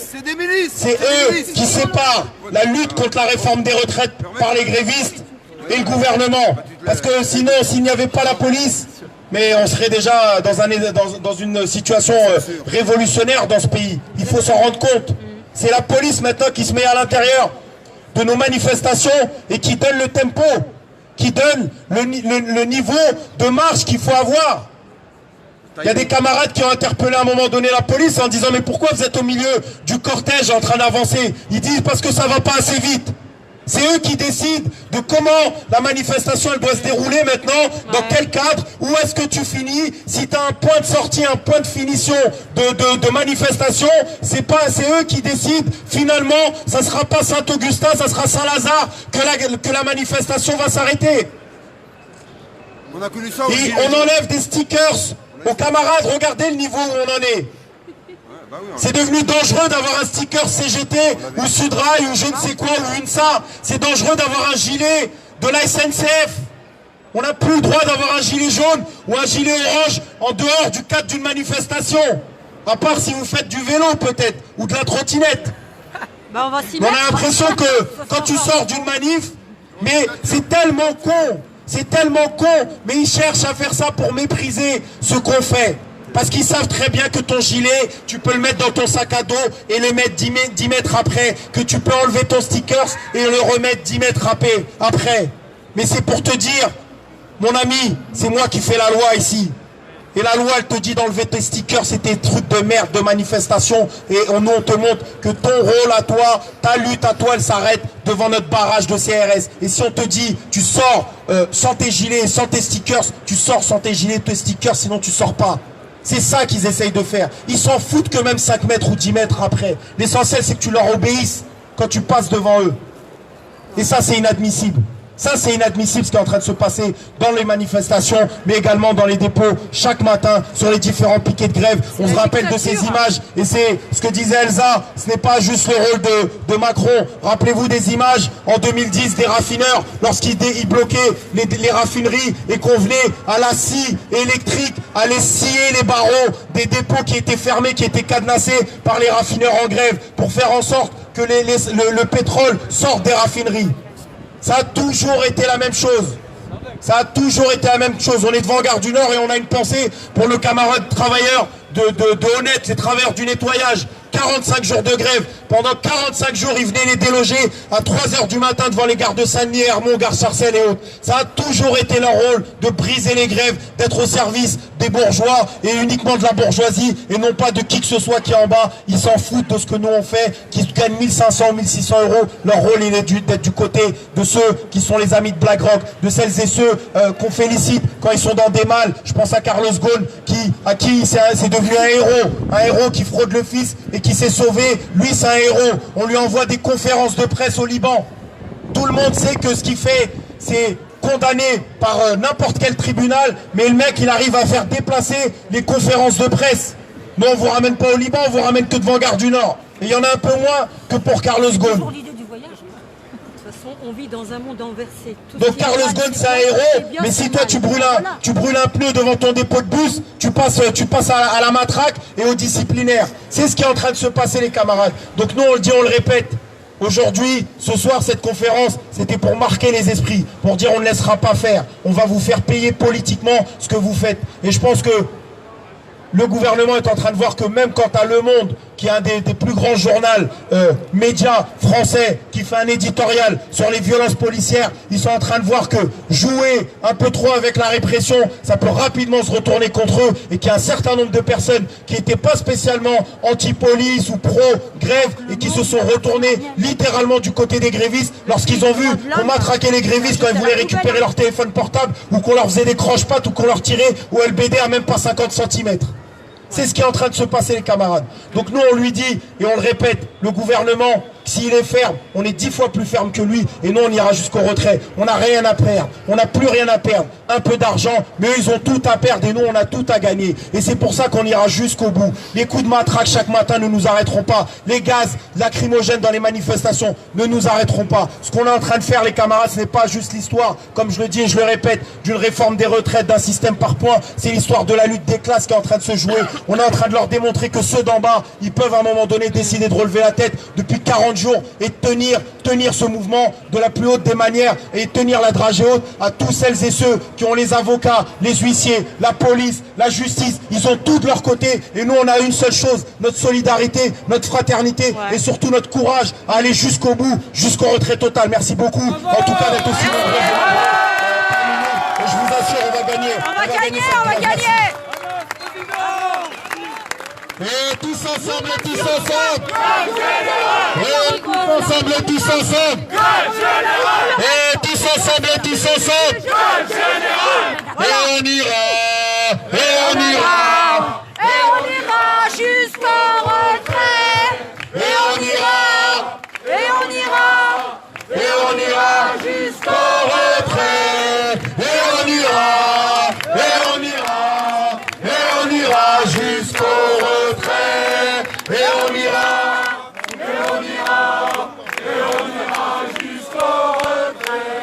Speaker 1: qui séparent la lutte contre la réforme des retraites par les grévistes et le gouvernement. Parce que sinon, s'il n'y avait pas la police, mais on serait déjà dans une situation révolutionnaire dans ce pays. Il faut s'en rendre compte. C'est la police maintenant qui se met à l'intérieur de nos manifestations et qui donne le tempo, qui donne le niveau de marche qu'il faut avoir. Il y a des camarades qui ont interpellé à un moment donné la police en disant mais pourquoi vous êtes au milieu du cortège en train d'avancer? Ils disent parce que ça va pas assez vite. C'est eux qui décident de comment la manifestation elle doit se dérouler maintenant, dans quel cadre, où est-ce que tu finis. Si tu as un point de sortie, un point de finition de manifestation, c'est eux qui décident. Finalement, ça sera pas Saint-Augustin, ça sera Saint-Lazare que la manifestation va s'arrêter. Et on enlève des stickers aux camarades, regardez le niveau où on en est. C'est devenu dangereux d'avoir un sticker CGT ou Sudrail ou je ne sais quoi ou UNSA. C'est dangereux d'avoir un gilet de la SNCF. On n'a plus le droit d'avoir un gilet jaune ou un gilet orange en dehors du cadre d'une manifestation. À part si vous faites du vélo peut-être ou de la trottinette. On a l'impression que quand tu sors d'une manif, mais c'est tellement con. C'est tellement con, mais ils cherchent à faire ça pour mépriser ce qu'on fait. Parce qu'ils savent très bien que ton gilet, tu peux le mettre dans ton sac à dos et le mettre 10 mètres après. Que tu peux enlever ton sticker et le remettre 10 mètres après. Mais c'est pour te dire, mon ami, c'est moi qui fais la loi ici. Et la loi, elle te dit d'enlever tes stickers, c'est tes trucs de merde, de manifestation. Et on te montre que ton rôle à toi, ta lutte à toi, elle s'arrête devant notre barrage de CRS. Et si on te dit, tu sors sans tes gilets, sans tes stickers, tu sors sans tes gilets, tes stickers, sinon tu sors pas. C'est ça qu'ils essayent de faire. Ils s'en foutent que même 5 mètres ou 10 mètres après. L'essentiel, c'est que tu leur obéisses quand tu passes devant eux. Et ça, c'est inadmissible. Ça, c'est inadmissible ce qui est en train de se passer dans les manifestations, mais également dans les dépôts, chaque matin, sur les différents piquets de grève. On se rappelle de ces images, et c'est ce que disait Elsa, ce n'est pas juste le rôle de Macron. Rappelez-vous des images, en 2010, des raffineurs, lorsqu'ils bloquaient les raffineries, et qu'on venait à la scie électrique, aller scier les barreaux des dépôts qui étaient fermés, qui étaient cadenassés par les raffineurs en grève, pour faire en sorte que le pétrole sorte des raffineries. Ça a toujours été la même chose. Ça a toujours été la même chose. On est devant Gare du Nord et on a une pensée pour le camarade travailleur de Honnête, les travailleurs du nettoyage. 45 jours de grève. Pendant 45 jours, ils venaient les déloger à 3h du matin devant les gares de Saint-Denis, Hermont, Gare Sarcelles et autres. Ça a toujours été leur rôle de briser les grèves, d'être au service des bourgeois et uniquement de la bourgeoisie et non pas de qui que ce soit qui est en bas. Ils s'en foutent de ce que nous on fait, qui gagnent 1500 ou 1600 euros. Leur rôle, il est d'être du côté de ceux qui sont les amis de BlackRock, de celles et ceux qu'on félicite quand ils sont dans des malles. Je pense à Carlos Ghosn, à qui c'est devenu un héros qui fraude le fisc et qui s'est sauvé. Lui, c'est un héros. On lui envoie des conférences de presse au Liban. Tout le monde sait que ce qu'il fait, c'est condamné par n'importe quel tribunal, mais le mec, il arrive à faire déplacer les conférences de presse. Mais on vous ramène pas au Liban, on vous ramène que devant Gare du Nord. Et il y en a un peu moins que pour Carlos Ghosn.
Speaker 16: On vit dans un monde inversé.
Speaker 1: Donc Carlos Ghosn, c'est un héros, mais si toi tu brûles un pneu devant ton dépôt de bus, tu passes à la matraque et au disciplinaire. C'est ce qui est en train de se passer, les camarades. Donc nous, on le dit, on le répète. Aujourd'hui, ce soir, cette conférence, c'était pour marquer les esprits, pour dire on ne laissera pas faire. On va vous faire payer politiquement ce que vous faites. Et je pense que
Speaker 5: le gouvernement est en train de voir que même quand à Le Monde, qui est un des plus grands journaux médias français, qui fait un éditorial sur les violences policières, ils sont en train de voir que jouer un peu trop avec la répression, ça peut rapidement se retourner contre eux, et qu'il y a un certain nombre de personnes qui n'étaient pas spécialement anti-police ou pro-grève et qui se sont retournées littéralement du côté des grévistes lorsqu'ils ont vu qu'on matraquait les grévistes quand ils voulaient récupérer leur téléphone portable, ou qu'on leur faisait des croche-pattes, ou qu'on leur tirait au LBD à même pas 50 cm. C'est ce qui est en train de se passer, les camarades. Donc nous, on lui dit, et on le répète, le gouvernement, s'il est ferme, on est 10 fois plus ferme que lui, et nous, on ira jusqu'au retrait. On n'a rien à perdre, on n'a plus rien à perdre. Un peu d'argent, mais eux, ils ont tout à perdre, et nous, on a tout à gagner. Et c'est pour ça qu'on ira jusqu'au bout. Les coups de matraque chaque matin ne nous arrêteront pas. Les gaz lacrymogènes dans les manifestations ne nous arrêteront pas. Ce qu'on est en train de faire, les camarades, ce n'est pas juste l'histoire, comme je le dis et je le répète, d'une réforme des retraites, d'un système par points. C'est l'histoire de la lutte des classes qui est en train de se jouer. On est en train de leur démontrer que ceux d'en bas, ils peuvent à un moment donné décider de relever la tête depuis 40 jours et tenir ce mouvement de la plus haute des manières et tenir la dragée haute à tous celles et ceux qui ont les avocats, les huissiers, la police, la justice. Ils ont tout de leur côté, et nous on a une seule chose, notre solidarité, notre fraternité et surtout notre courage à aller jusqu'au bout, jusqu'au retrait total. Merci beaucoup en tout cas d'être aussi nombreux. Et je vous assure, on va gagner.
Speaker 19: On va gagner.
Speaker 5: Et tous ensemble, et tous ensemble. Et tous ensemble, et tous ensemble. Et tous ensemble, et tous ensemble. Et on ira. Et on ira.
Speaker 19: Et on ira jusqu'au retrait.
Speaker 5: Et on ira.
Speaker 19: Et on ira.
Speaker 5: Et on ira jusqu'au retrait. Et on ira. Et on ira. Et on ira jusqu'au retrait. Et on ira. Et on ira. Et on ira jusqu'au retrait.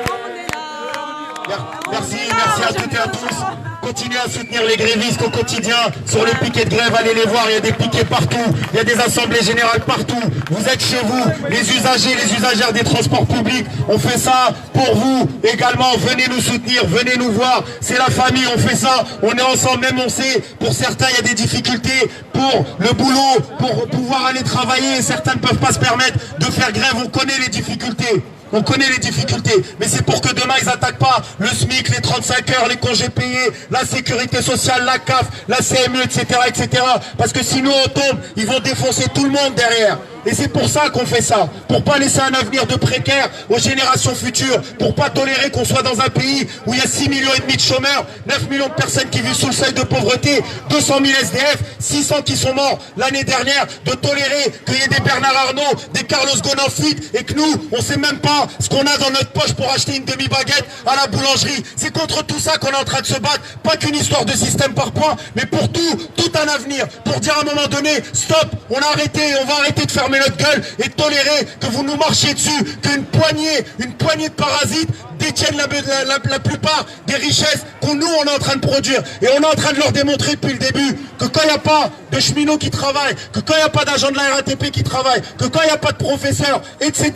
Speaker 5: Merci à toutes et à tous. Continuez à soutenir les grévistes au quotidien sur les piquets de grève, allez les voir, il y a des piquets partout, il y a des assemblées générales partout. Vous êtes chez vous, les usagers, les usagères des transports publics, on fait ça pour vous également. Venez nous soutenir, venez nous voir, c'est la famille, on fait ça, on est ensemble. Même on sait, pour certains il y a des difficultés pour le boulot, pour pouvoir aller travailler, certains ne peuvent pas se permettre de faire grève, on connaît les difficultés. On connaît les difficultés, mais c'est pour que demain ils attaquent pas le SMIC, les 35 heures, les congés payés, la sécurité sociale, la CAF, la CMU, etc., etc. Parce que sinon on tombe, ils vont défoncer tout le monde derrière. Et c'est pour ça qu'on fait ça, pour pas laisser un avenir de précaire aux générations futures, pour pas tolérer qu'on soit dans un pays où il y a 6,5 millions de chômeurs, 9 millions de personnes qui vivent sous le seuil de pauvreté, 200 000 SDF, 600 qui sont morts l'année dernière, de tolérer qu'il y ait des Bernard Arnault, des Carlos Ghosn en fuite, et que nous, on sait même pas ce qu'on a dans notre poche pour acheter une demi-baguette à la boulangerie. C'est contre tout ça qu'on est en train de se battre, pas qu'une histoire de système par points, mais pour tout un avenir, pour dire à un moment donné, stop, on va arrêter de fermer notre gueule et de tolérer que vous nous marchiez dessus, qu'une poignée de parasites détiennent la plupart des richesses qu'on on est en train de produire. Et on est en train de leur démontrer depuis le début que quand il n'y a pas de cheminots qui travaillent, que quand il n'y a pas d'agents de la RATP qui travaillent, que quand il n'y a pas de professeurs, etc.,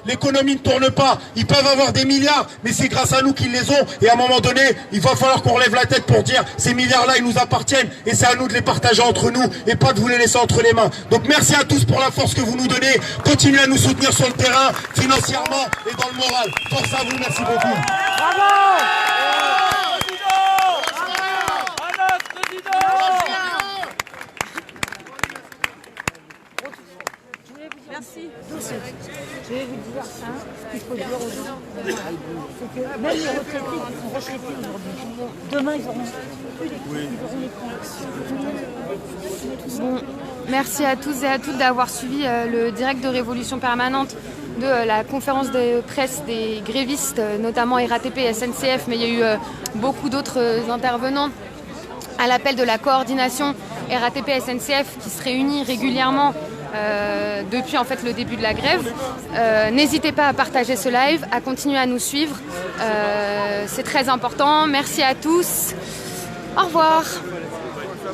Speaker 5: l'économie ne tourne pas. Ils peuvent avoir des milliards, mais c'est grâce à nous qu'ils les ont. Et à un moment donné, il va falloir qu'on relève la tête pour dire ces milliards-là, ils nous appartiennent et c'est à nous de les partager entre nous et pas de vous les laisser entre les mains. Donc merci à tous pour la force que vous nous donnez. Continuez à nous soutenir sur le terrain, financièrement et dans le moral. Force à vous, merci beaucoup.
Speaker 19: Bravo. Merci. Je vais vous dire ce qu'il faut dire aux gens. C'est que même les retraités qui sont retraités aujourd'hui, demain ils auront plus les
Speaker 17: Bon, merci à tous et à toutes d'avoir suivi le direct de Révolution Permanente de la conférence de presse des grévistes, notamment RATP et SNCF, mais il y a eu beaucoup d'autres intervenants à l'appel de la coordination RATP-SNCF qui se réunit régulièrement depuis en fait le début de la grève. N'hésitez pas à partager ce live, à continuer à nous suivre, c'est très important. Merci à tous, au revoir.